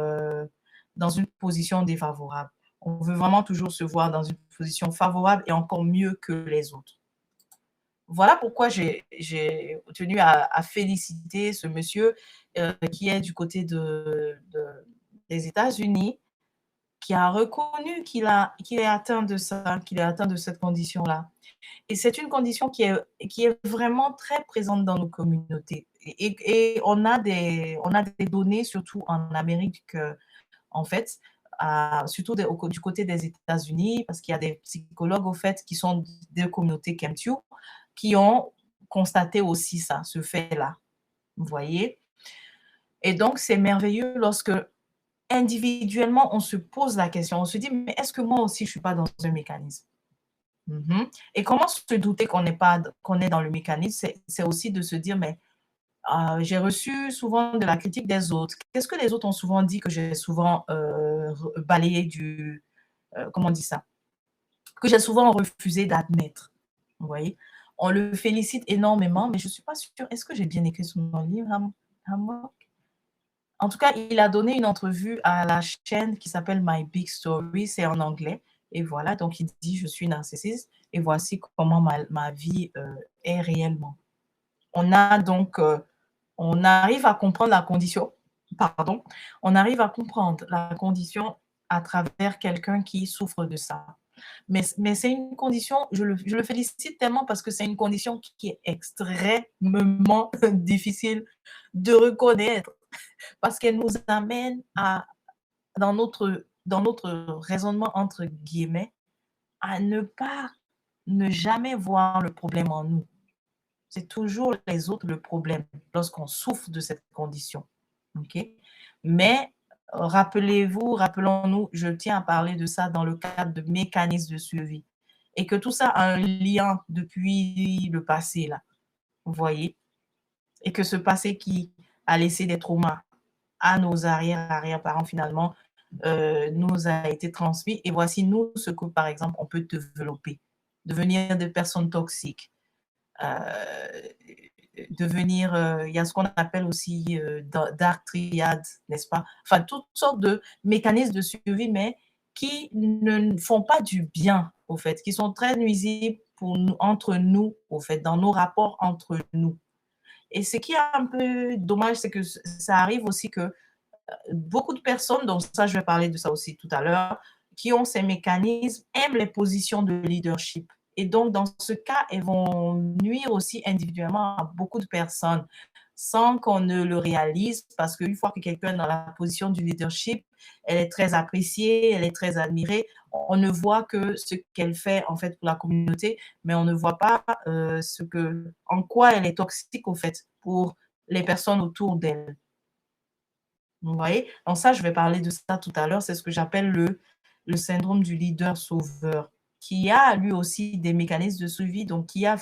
dans une position défavorable. On veut vraiment toujours se voir dans une position favorable et encore mieux que les autres. Voilà pourquoi j'ai tenu à féliciter ce monsieur qui est du côté des États-Unis, qui a reconnu qu'il est atteint de ça, qu'il est atteint de cette condition-là. Et c'est une condition qui est vraiment très présente dans nos communautés. Et on a des données, surtout en Amérique, en fait, surtout du côté des États-Unis, parce qu'il y a des psychologues, au fait, qui sont des communautés Kemtu, qui ont constaté aussi ça, ce fait-là. Vous voyez? Et donc, c'est merveilleux lorsque individuellement, on se pose la question, on se dit, mais est-ce que moi aussi, je ne suis pas dans un mécanisme? Et comment se douter qu'on est dans le mécanisme? C'est aussi de se dire, mais j'ai reçu souvent de la critique des autres. Qu'est-ce que les autres ont souvent dit que j'ai souvent balayé comment on dit ça? Que j'ai souvent refusé d'admettre. Vous voyez? On le félicite énormément, mais je ne suis pas sûre. Est-ce que j'ai bien écrit sur mon livre, Hamok? En tout cas, il a donné une entrevue à la chaîne qui s'appelle My Big Story, c'est en anglais. Et voilà, donc il dit, je suis narcissiste et voici comment ma vie est réellement. On a donc, on arrive à comprendre la condition, pardon, on arrive à comprendre la condition à travers quelqu'un qui souffre de ça. Mais c'est une condition, je le félicite tellement parce que c'est une condition qui est extrêmement difficile de reconnaître parce qu'elle nous amène dans notre raisonnement, entre guillemets, à ne jamais voir le problème en nous. C'est toujours les autres le problème lorsqu'on souffre de cette condition. OK? Mais rappelons-nous, je tiens à parler de ça dans le cadre de mécanismes de survie et que tout ça a un lien depuis le passé, là. Vous voyez? Et que ce passé qui a laissé des traumas à nos arrière-parents, finalement, nous a été transmis. Et voici, nous, ce que, par exemple, on peut développer. Devenir des personnes toxiques. Devenir, il y a ce qu'on appelle aussi dark triade, n'est-ce pas? Enfin, toutes sortes de mécanismes de survie, mais qui ne font pas du bien, au fait, qui sont très nuisibles pour nous, entre nous, au fait, dans nos rapports entre nous. Et ce qui est un peu dommage, c'est que ça arrive aussi que Beaucoup de personnes, donc ça, je vais parler de ça aussi tout à l'heure, qui ont ces mécanismes, aiment les positions de leadership. Et donc, dans ce cas, elles vont nuire aussi individuellement à beaucoup de personnes sans qu'on ne le réalise, parce qu'une fois que quelqu'un est dans la position du leadership, elle est très appréciée, elle est très admirée. On ne voit que ce qu'elle fait en fait pour la communauté, mais on ne voit pas en quoi elle est toxique au fait pour les personnes autour d'elle. Vous voyez? Donc ça, je vais parler de ça tout à l'heure. C'est ce que j'appelle le syndrome du leader sauveur, qui a lui aussi des mécanismes de suivi, donc qui a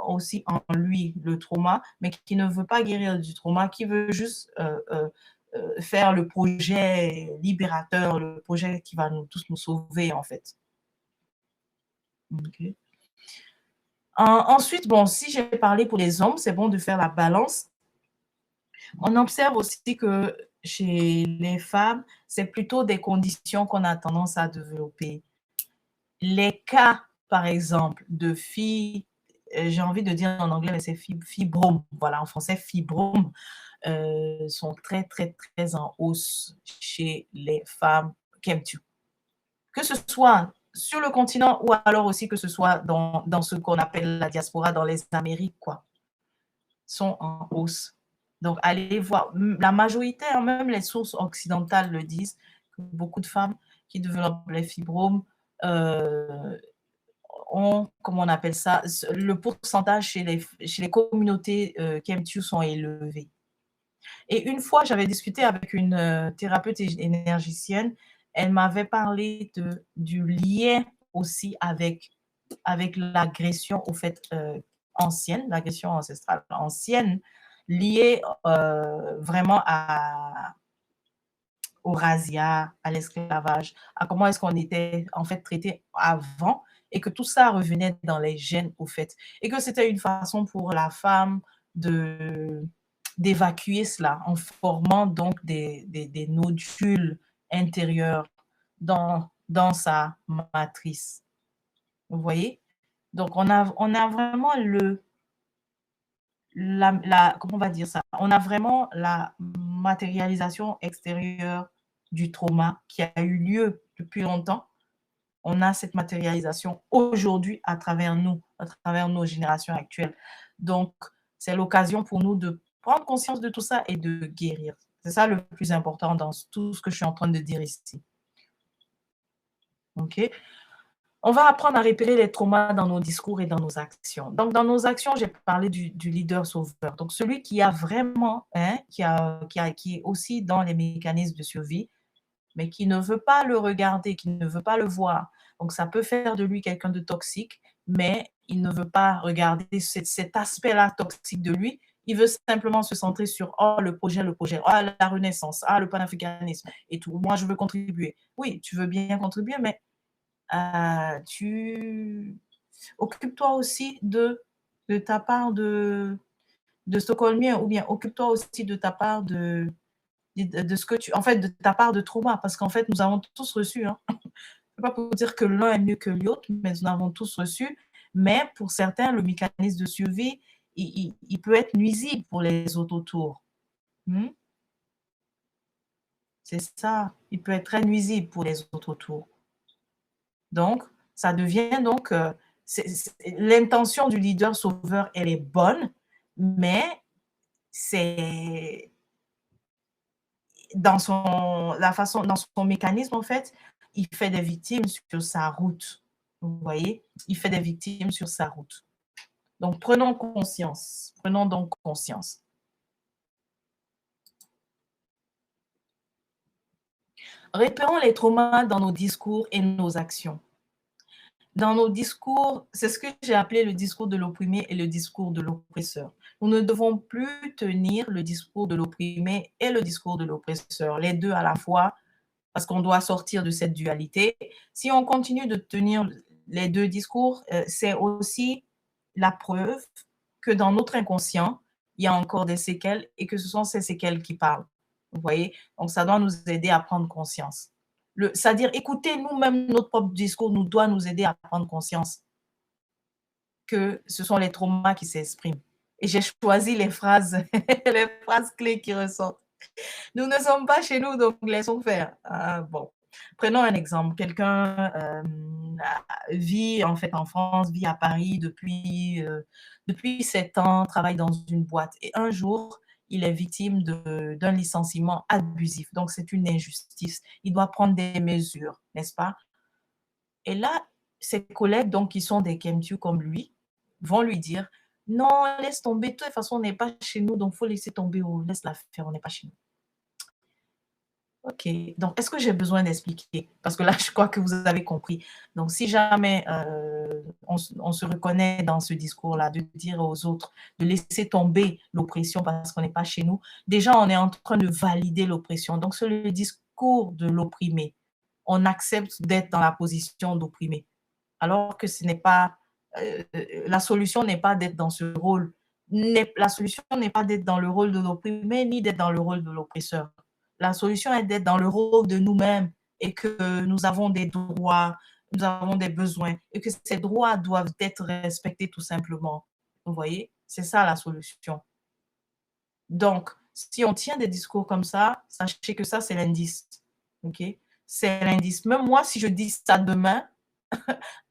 aussi en lui le trauma, mais qui ne veut pas guérir du trauma, qui veut juste faire le projet libérateur, le projet qui va tous nous sauver, en fait. Ok. Ensuite, bon, si j'ai parlé pour les hommes, c'est bon de faire la balance. On observe aussi que chez les femmes, c'est plutôt des conditions qu'on a tendance à développer. Les cas, par exemple, de filles, j'ai envie de dire en anglais, mais c'est fibromes, voilà, en français, fibromes, sont très, très, très en hausse chez les femmes Kemtu. Que ce soit sur le continent ou alors aussi que ce soit dans ce qu'on appelle la diaspora, dans les Amériques, quoi, sont en hausse. Donc, allez voir. La majorité, hein, même les sources occidentales le disent, que beaucoup de femmes qui développent les fibromes ont, comment on appelle ça, le pourcentage chez les communautés KMTU sont élevés. Et une fois, j'avais discuté avec une thérapeute énergicienne, elle m'avait parlé du lien aussi avec l'agression au fait ancienne, l'agression ancestrale ancienne, liée vraiment au razzia, à l'esclavage, à comment est-ce qu'on était en fait traité avant et que tout ça revenait dans les gènes au fait. Et que c'était une façon pour la femme d'évacuer cela en formant donc des nodules intérieurs dans sa matrice. Vous voyez? Donc, on a vraiment comment on va dire ça? On a vraiment la matérialisation extérieure du trauma qui a eu lieu depuis longtemps. On a cette matérialisation aujourd'hui à travers nous, à travers nos générations actuelles. Donc, c'est l'occasion pour nous de prendre conscience de tout ça et de guérir. C'est ça le plus important dans tout ce que je suis en train de dire ici. OK? On va apprendre à repérer les traumas dans nos discours et dans nos actions. Donc, dans nos actions, j'ai parlé du leader sauveur. Donc, celui qui a vraiment, hein, qui est aussi dans les mécanismes de survie, mais qui ne veut pas le regarder, qui ne veut pas le voir. Donc, ça peut faire de lui quelqu'un de toxique, mais il ne veut pas regarder cet aspect-là toxique de lui. Il veut simplement se centrer sur oh, le projet, oh, la renaissance, ah, le panafricanisme et tout. Moi, je veux contribuer. Oui, tu veux bien contribuer, mais tu occupe-toi aussi de ta part de stockholmien ou bien occupe-toi aussi de ta part de ce que tu en fait de ta part de trauma parce qu'en fait nous avons tous reçu hein. C'est pas pour dire que l'un est mieux que l'autre mais nous avons tous reçu mais pour certains le mécanisme de survie il peut être nuisible pour les autres autour. C'est ça, il peut être très nuisible pour les autres autour. Donc, ça devient donc, l'intention du leader sauveur, elle est bonne, mais c'est dans son mécanisme, en fait, il fait des victimes sur sa route. Vous voyez? Il fait des victimes sur sa route. Donc, prenons conscience. Prenons donc conscience. Repérons les traumas dans nos discours et nos actions. Dans nos discours, c'est ce que j'ai appelé le discours de l'opprimé et le discours de l'oppresseur. Nous ne devons plus tenir le discours de l'opprimé et le discours de l'oppresseur, les deux à la fois, parce qu'on doit sortir de cette dualité. Si on continue de tenir les deux discours, c'est aussi la preuve que dans notre inconscient, il y a encore des séquelles et que ce sont ces séquelles qui parlent. Vous voyez? Donc, ça doit nous aider à prendre conscience. C'est-à-dire, écouter nous-mêmes notre propre discours nous doit nous aider à prendre conscience que ce sont les traumas qui s'expriment. Et j'ai choisi les phrases, les phrases clés qui ressortent. Nous ne sommes pas chez nous, donc laissons faire. Ah, bon, prenons un exemple. Quelqu'un vit en fait en France, vit à Paris depuis 7 ans, travaille dans une boîte et un jour, il est victime d'un licenciement abusif. Donc, c'est une injustice. Il doit prendre des mesures, n'est-ce pas? Et là, ses collègues, donc, qui sont des Kemtu comme lui, vont lui dire, non, laisse tomber, de toute façon, on n'est pas chez nous, donc il faut laisser tomber, ou laisse la faire, on n'est pas chez nous. OK, donc est-ce que j'ai besoin d'expliquer? Parce que là, je crois que vous avez compris. Donc si jamais, on se reconnaît dans ce discours-là, de dire aux autres de laisser tomber l'oppression parce qu'on n'est pas chez nous, déjà, on est en train de valider l'oppression. Donc c'est le discours de l'opprimé. On accepte d'être dans la position d'opprimé, alors que ce n'est pas, la solution n'est pas d'être dans ce rôle. La solution n'est pas d'être dans le rôle de l'opprimé, ni d'être dans le rôle de l'oppresseur. La solution est d'être dans le rôle de nous-mêmes et que nous avons des droits, nous avons des besoins et que ces droits doivent être respectés tout simplement. Vous voyez? C'est ça la solution. Donc, si on tient des discours comme ça, sachez que ça, c'est l'indice. OK? C'est l'indice. Même moi, si je dis ça demain,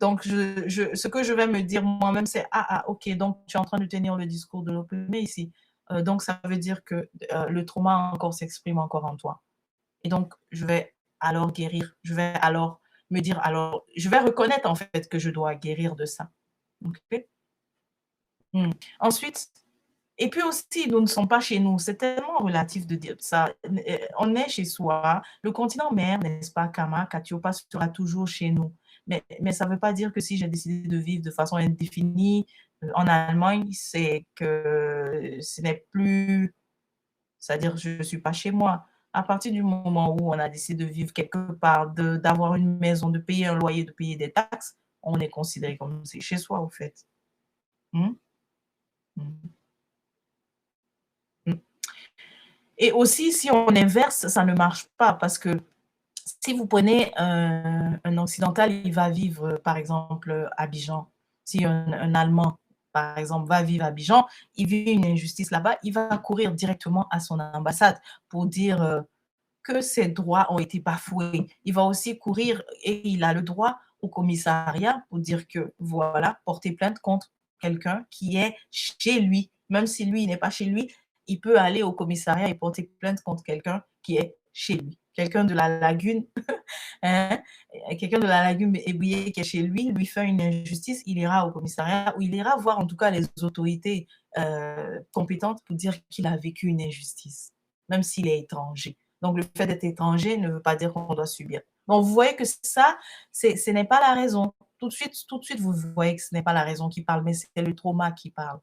donc ce que je vais me dire moi-même, c'est ok, donc tu es en train de tenir le discours de l'opprimé ici. Donc, ça veut dire que le trauma encore s'exprime encore en toi. Et donc, je vais alors guérir. Je vais alors me dire, alors, je vais reconnaître en fait que je dois guérir de ça. OK? Mmh. Ensuite, et puis aussi, nous ne sommes pas chez nous. C'est tellement relatif de dire ça. On est chez soi. Le continent mère, n'est-ce pas, Kama, Katiopa sera toujours chez nous. Mais ça ne veut pas dire que si j'ai décidé de vivre de façon indéfinie en Allemagne, c'est que ce n'est plus, c'est-à-dire je ne suis pas chez moi. À partir du moment où on a décidé de vivre quelque part, d'avoir une maison, de payer un loyer, de payer des taxes, on est considéré comme c'est chez soi, au fait. Hmm? Hmm. Hmm. Et aussi, si on inverse, ça ne marche pas parce que si vous prenez un occidental, il va vivre, par exemple, à Abidjan. Si un Allemand, par exemple, va vivre à Abidjan, il vit une injustice là-bas, il va courir directement à son ambassade pour dire que ses droits ont été bafoués. Il va aussi courir et il a le droit au commissariat pour dire que, voilà, porter plainte contre quelqu'un qui est chez lui. Même si lui n'est pas chez lui, il peut aller au commissariat et porter plainte contre quelqu'un qui est chez lui. Quelqu'un de la lagune, hein, quelqu'un de la lagune ébouillée qui est chez lui, lui fait une injustice, il ira au commissariat ou il ira voir en tout cas les autorités compétentes pour dire qu'il a vécu une injustice, même s'il est étranger. Donc le fait d'être étranger ne veut pas dire qu'on doit subir. Donc vous voyez que ça, ce n'est pas la raison. Tout de suite, vous voyez que ce n'est pas la raison qui parle, mais c'est le trauma qui parle.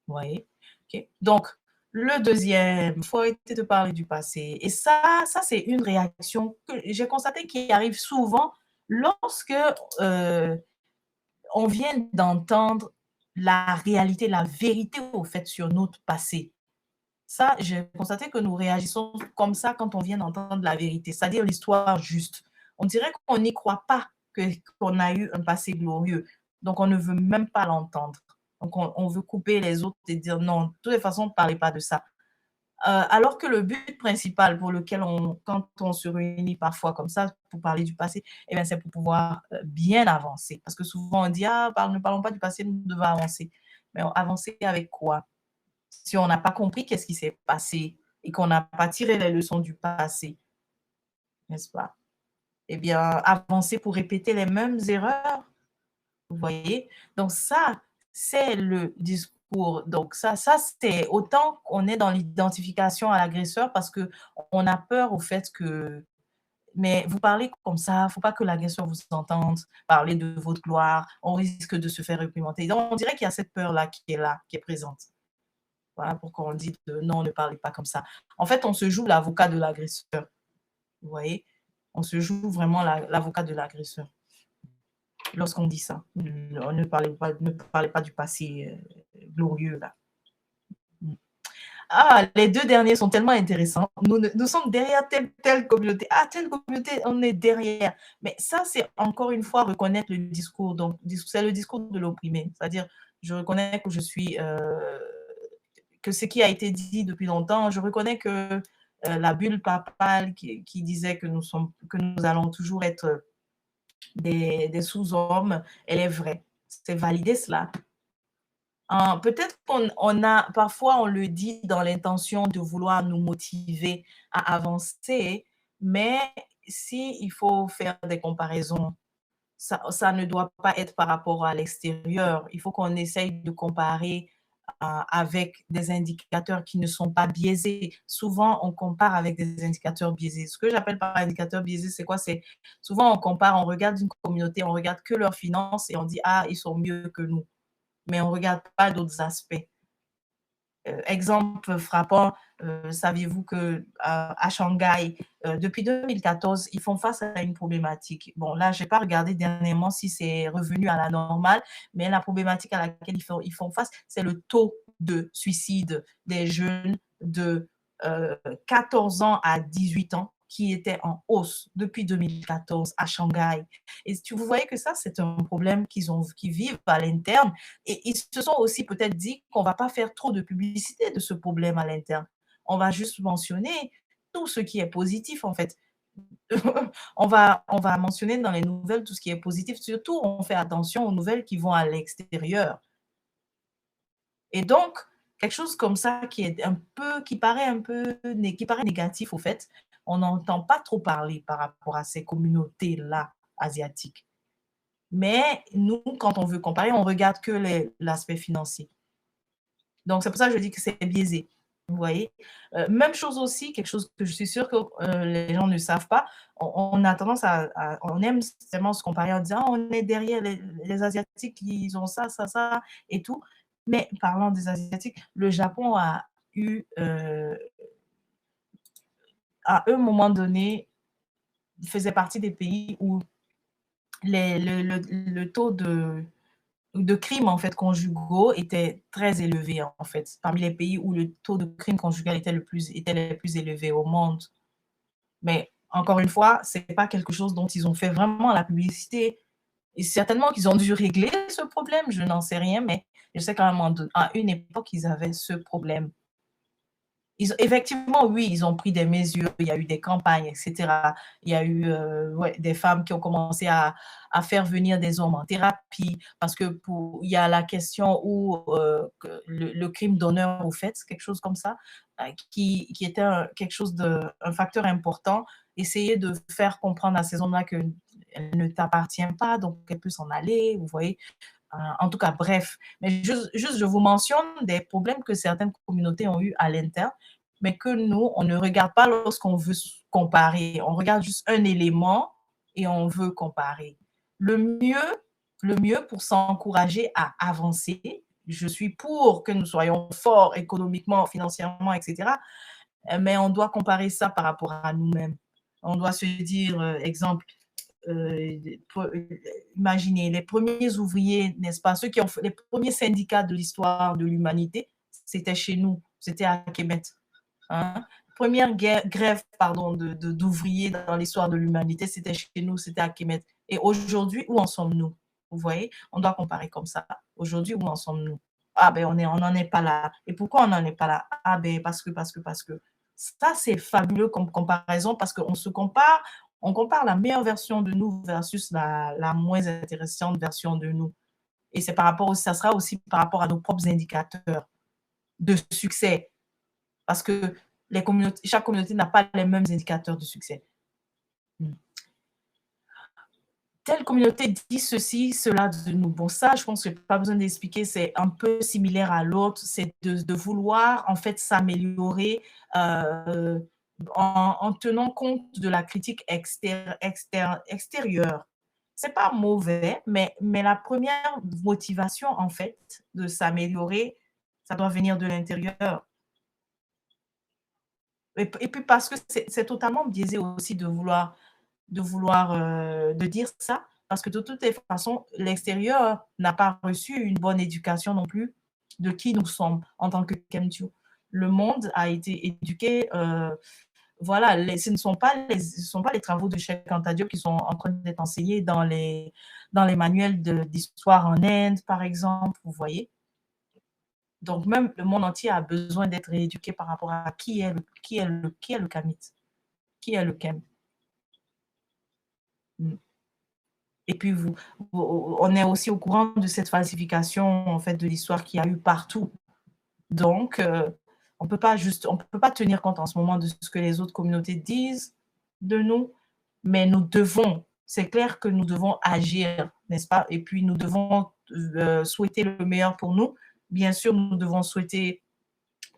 Vous voyez? OK. Donc, le deuxième, il faut arrêter de parler du passé. Et ça c'est une réaction que j'ai constaté qui arrive souvent lorsque on vient d'entendre la réalité, la vérité au fait sur notre passé. Ça, j'ai constaté que nous réagissons comme ça quand on vient d'entendre la vérité, c'est-à-dire l'histoire juste. On dirait qu'on n'y croit pas qu'on a eu un passé glorieux. Donc, on ne veut même pas l'entendre. Donc, on veut couper les autres et dire non, de toute façon, ne parlez pas de ça. Alors que le but principal pour lequel quand on se réunit parfois comme ça pour parler du passé, eh bien, c'est pour pouvoir bien avancer. Parce que souvent on dit, ah, ne parlons pas du passé, nous devons avancer. Mais avancer avec quoi? Si on n'a pas compris qu'est-ce qui s'est passé et qu'on n'a pas tiré les leçons du passé, n'est-ce pas? Eh bien, avancer pour répéter les mêmes erreurs, vous voyez? Donc ça, c'est le discours. Donc ça c'est autant qu'on est dans l'identification à l'agresseur parce qu'on a peur au fait que mais vous parlez comme ça, il ne faut pas que l'agresseur vous entende parler de votre gloire, on risque de se faire réprimander. Donc on dirait qu'il y a cette peur-là, qui est présente. Voilà pourquoi on dit non, ne parlez pas comme ça. En fait, on se joue l'avocat de l'agresseur. Vous voyez? On se joue vraiment l'avocat de l'agresseur lorsqu'on dit ça. Ne parlez pas du passé glorieux là. Ah, les deux derniers sont tellement intéressants. Nous sommes derrière telle communauté. Ah, telle communauté, on est derrière. Mais ça, c'est encore une fois reconnaître le discours. Donc, c'est le discours de l'opprimé. C'est-à-dire, je reconnais que je suis que ce qui a été dit depuis longtemps. Je reconnais que la bulle papale qui disait que nous allons toujours être des sous-hommes, elle est vraie. C'est validé cela. Peut-être qu'on a, parfois on le dit dans l'intention de vouloir nous motiver à avancer, mais si il faut faire des comparaisons, ça ne doit pas être par rapport à l'extérieur. Il faut qu'on essaye de comparer avec des indicateurs qui ne sont pas biaisés. Souvent, on compare avec des indicateurs biaisés. Ce que j'appelle par indicateur biaisé, c'est quoi? C'est souvent on compare, on regarde une communauté, on regarde que leurs finances et on dit, ah, ils sont mieux que nous. Mais on ne regarde pas d'autres aspects. Exemple frappant, saviez-vous que à Shanghai, depuis 2014, ils font face à une problématique. Bon, là, je n'ai pas regardé dernièrement si c'est revenu à la normale, mais la problématique à laquelle ils font face, c'est le taux de suicide des jeunes de 14 ans à 18 ans qui était en hausse depuis 2014 à Shanghai. Et vous voyez que ça, c'est un problème qu'ils vivent à l'interne. Et ils se sont aussi peut-être dit qu'on ne va pas faire trop de publicité de ce problème à l'interne. On va juste mentionner tout ce qui est positif, en fait. On va mentionner dans les nouvelles tout ce qui est positif. Surtout, on fait attention aux nouvelles qui vont à l'extérieur. Et donc, quelque chose comme ça qui paraît négatif, au fait, on n'entend pas trop parler par rapport à ces communautés-là asiatiques. Mais nous, quand on veut comparer, on regarde que l'aspect financier. Donc, c'est pour ça que je dis que c'est biaisé. Vous voyez? Même chose aussi, quelque chose que je suis sûre que les gens ne savent pas, on a tendance on aime seulement se comparer en disant, oh, on est derrière les Asiatiques, ils ont ça, ça, ça et tout. Mais parlant des Asiatiques, le Japon a eu, à un moment donné, faisait partie des pays où le taux de crimes en fait conjugaux était très élevé en fait, parmi les pays où le taux de crime conjugal était les plus élevés au monde. Mais encore une fois, c'est pas quelque chose dont ils ont fait vraiment la publicité. Et certainement qu'ils ont dû régler ce problème, je n'en sais rien, mais je sais quand même à une époque, ils avaient ce problème. Effectivement, oui, ils ont pris des mesures, il y a eu des campagnes, etc. Il y a eu des femmes qui ont commencé à faire venir des hommes en thérapie, parce que il y a la question où le crime d'honneur, au fait, quelque chose comme ça, qui était quelque chose un facteur important, essayer de faire comprendre à ces hommes-là qu'elle ne t'appartient pas, donc elle peut s'en aller, vous voyez. En tout cas, bref. Mais juste, je vous mentionne des problèmes que certaines communautés ont eu à l'interne, mais que nous, on ne regarde pas lorsqu'on veut comparer. On regarde juste un élément et on veut comparer. Le mieux pour s'encourager à avancer, je suis pour que nous soyons forts économiquement, financièrement, etc. Mais on doit comparer ça par rapport à nous-mêmes. On doit se dire, exemple, imaginez, les premiers ouvriers, n'est-ce pas, ceux qui ont fait les premiers syndicats de l'histoire de l'humanité, c'était chez nous, c'était à Kemet. Hein? Première grève pardon, d'ouvriers dans l'histoire de l'humanité, c'était chez nous, c'était à Kemet. Et aujourd'hui, où en sommes-nous? Vous voyez, on doit comparer comme ça. Aujourd'hui, où en sommes-nous? Ah ben, on n'en est pas là. Et pourquoi on n'en est pas là? Ah ben, parce que. Ça, c'est fabuleux comme comparaison parce qu'on se compare, on compare la meilleure version de nous versus la moins intéressante version de nous. Et c'est par rapport, ça sera aussi par rapport à nos propres indicateurs de succès. Parce que chaque communauté n'a pas les mêmes indicateurs de succès. Telle communauté dit ceci, cela de nous. Bon, ça, je pense que pas besoin d'expliquer, c'est un peu similaire à l'autre, c'est de vouloir en fait s'améliorer en tenant compte de la critique extérieure. C'est pas mauvais, mais la première motivation en fait de s'améliorer, ça doit venir de l'intérieur. Et puis parce que c'est totalement biaisé aussi de dire ça, parce que de toutes les façons, l'extérieur n'a pas reçu une bonne éducation non plus de qui nous sommes en tant que Kemtu. Le monde a été éduqué, voilà, ce ne sont pas les travaux de Cheikh Anta Diop qui sont en train d'être enseignés dans les manuels d'histoire en Inde, par exemple, vous voyez. Donc, même le monde entier a besoin d'être rééduqué par rapport à qui est le Kamit, qui est le Kem. Mm. Et puis, on est aussi au courant de cette falsification en fait de l'histoire qu'il y a eu partout. Donc, on peut pas tenir compte en ce moment de ce que les autres communautés disent de nous, mais nous devons, c'est clair que nous devons agir, n'est-ce pas? Et puis, nous devons souhaiter le meilleur pour nous. Bien sûr, nous devons souhaiter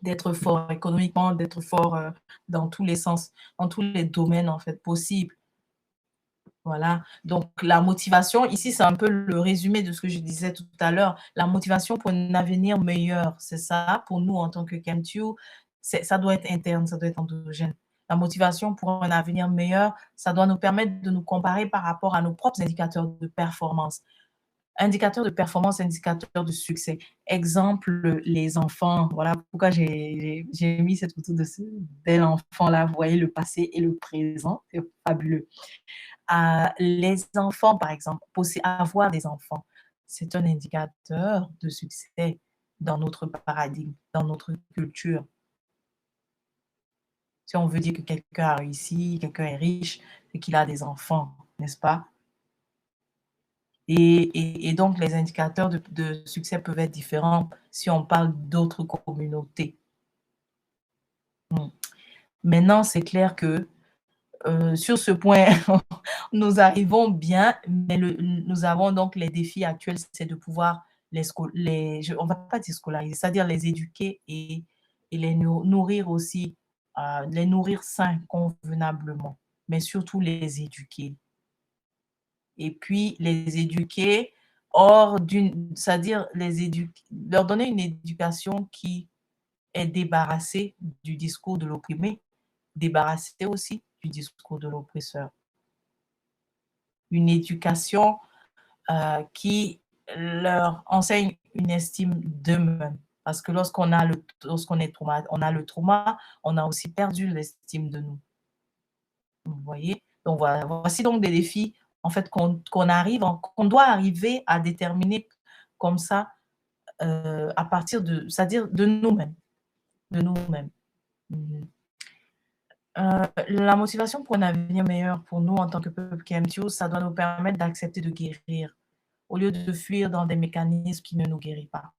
d'être fort économiquement, d'être fort dans tous les sens, dans tous les domaines en fait possibles. Voilà. Donc, la motivation, ici, c'est un peu le résumé de ce que je disais tout à l'heure. La motivation pour un avenir meilleur, c'est ça, pour nous en tant que KMTU, ça doit être interne, ça doit être endogène. La motivation pour un avenir meilleur, ça doit nous permettre de nous comparer par rapport à nos propres indicateurs de performance. Indicateurs de performance, indicateurs de succès. Exemple, les enfants. Voilà pourquoi j'ai mis cette photo de ce bel enfant-là. Vous voyez le passé et le présent. C'est fabuleux. Les enfants, par exemple, avoir des enfants, c'est un indicateur de succès dans notre paradigme, dans notre culture. Si on veut dire que quelqu'un a réussi, quelqu'un est riche, c'est qu'il a des enfants, n'est-ce pas? Et donc, les indicateurs de succès peuvent être différents si on parle d'autres communautés. Maintenant, c'est clair que sur ce point, nous arrivons bien, mais nous avons donc les défis actuels, c'est de pouvoir on ne va pas dire scolariser, c'est-à-dire les éduquer et les nourrir aussi, les nourrir sains, convenablement, mais surtout les éduquer. Et puis les éduquer c'est-à-dire leur donner une éducation qui est débarrassée du discours de l'opprimé, débarrassée aussi du discours de l'oppresseur. Une éducation qui leur enseigne une estime d'eux-mêmes. Parce que lorsqu'on a on a le trauma, on a aussi perdu l'estime de nous. Vous voyez? Donc voilà, voici donc des défis en fait qu'on doit arriver à déterminer comme ça à partir c'est-à-dire de nous-mêmes, de nous-mêmes. Mhm. La motivation pour un avenir meilleur pour nous en tant que peuple KMTO, ça doit nous permettre d'accepter de guérir au lieu de fuir dans des mécanismes qui ne nous guérissent pas.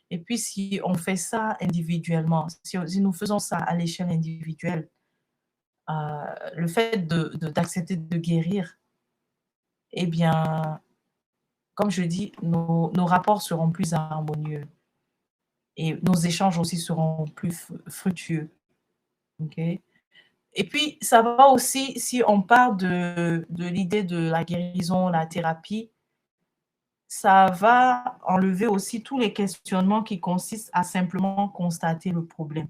Et puis, si on fait ça individuellement, si nous faisons ça à l'échelle individuelle, le fait d'accepter de guérir, eh bien, comme je dis, nos rapports seront plus harmonieux et nos échanges aussi seront plus fructueux. Okay? Et puis, ça va aussi, si on part de l'idée de la guérison, la thérapie, ça va enlever aussi tous les questionnements qui consistent à simplement constater le problème.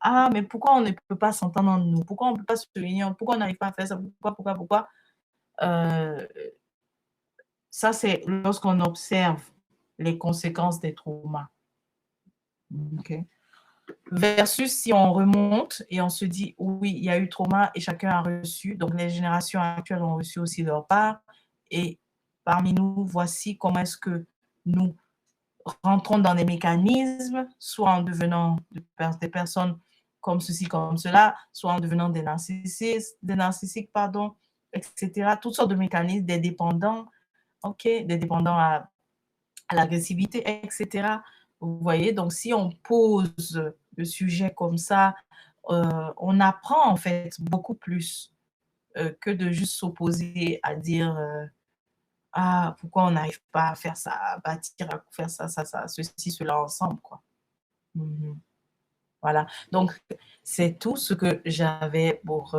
Ah, mais pourquoi on ne peut pas s'entendre entre nous? Pourquoi on ne peut pas se réunir? Pourquoi on n'arrive pas à faire ça? Pourquoi? Euh, Ça, c'est lorsqu'on observe les conséquences des traumas. Okay. Versus si on remonte et on se dit, oui, il y a eu trauma et chacun a reçu, donc les générations actuelles ont reçu aussi leur part, et parmi nous, voici comment est-ce que nous rentrons dans des mécanismes, soit en devenant des personnes comme ceci, comme cela, soit en devenant des narcissiques, pardon, etc. Toutes sortes de mécanismes, des dépendants, ok, des dépendants à l'agressivité, etc. Vous voyez, donc si on pose le sujet comme ça, on apprend en fait beaucoup plus que de juste s'opposer à dire ah, pourquoi on n'arrive pas à faire ça, à bâtir, à faire ça, ceci, cela ensemble, quoi. Mhm. Voilà. Donc, c'est tout ce que j'avais pour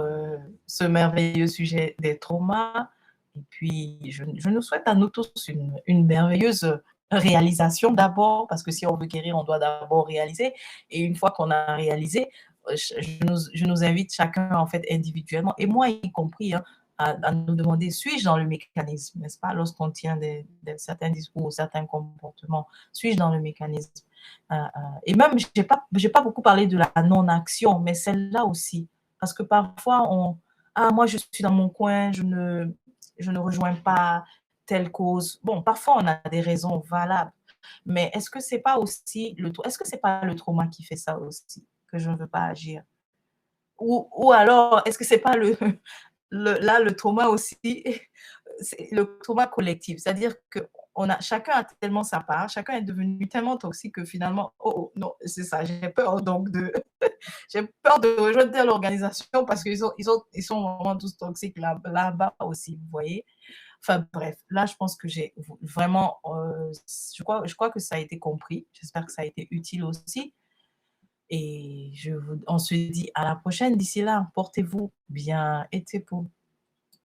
ce merveilleux sujet des traumas. Et puis, je nous souhaite à nous tous une merveilleuse réalisation d'abord, parce que si on veut guérir, on doit d'abord réaliser. Et une fois qu'on a réalisé, je nous invite chacun, en fait, individuellement, et moi y compris, hein, à nous demander, suis-je dans le mécanisme, n'est-ce pas, lorsqu'on tient certains discours ou certains comportements, suis-je dans le mécanisme? Et même, j'ai pas beaucoup parlé de la non-action, mais celle-là aussi. Parce que parfois, moi, je suis dans mon coin, je ne rejoins pas telle cause. Bon, parfois, on a des raisons valables. Mais est-ce que c'est pas aussi est-ce que c'est pas le trauma qui fait ça aussi, que je ne veux pas agir? Ou alors, est-ce que c'est pas le trauma aussi, c'est le trauma collectif? C'est-à-dire que chacun a tellement sa part, chacun est devenu tellement toxique que finalement, oh, oh, non, c'est ça, j'ai peur donc j'ai peur de rejoindre telle organisation parce ils sont vraiment tous toxiques là-bas aussi, vous voyez? Enfin bref, là, je pense que j'ai vraiment, je crois que ça a été compris. J'espère que ça a été utile aussi et on se dit à la prochaine. D'ici là, portez-vous bien et pour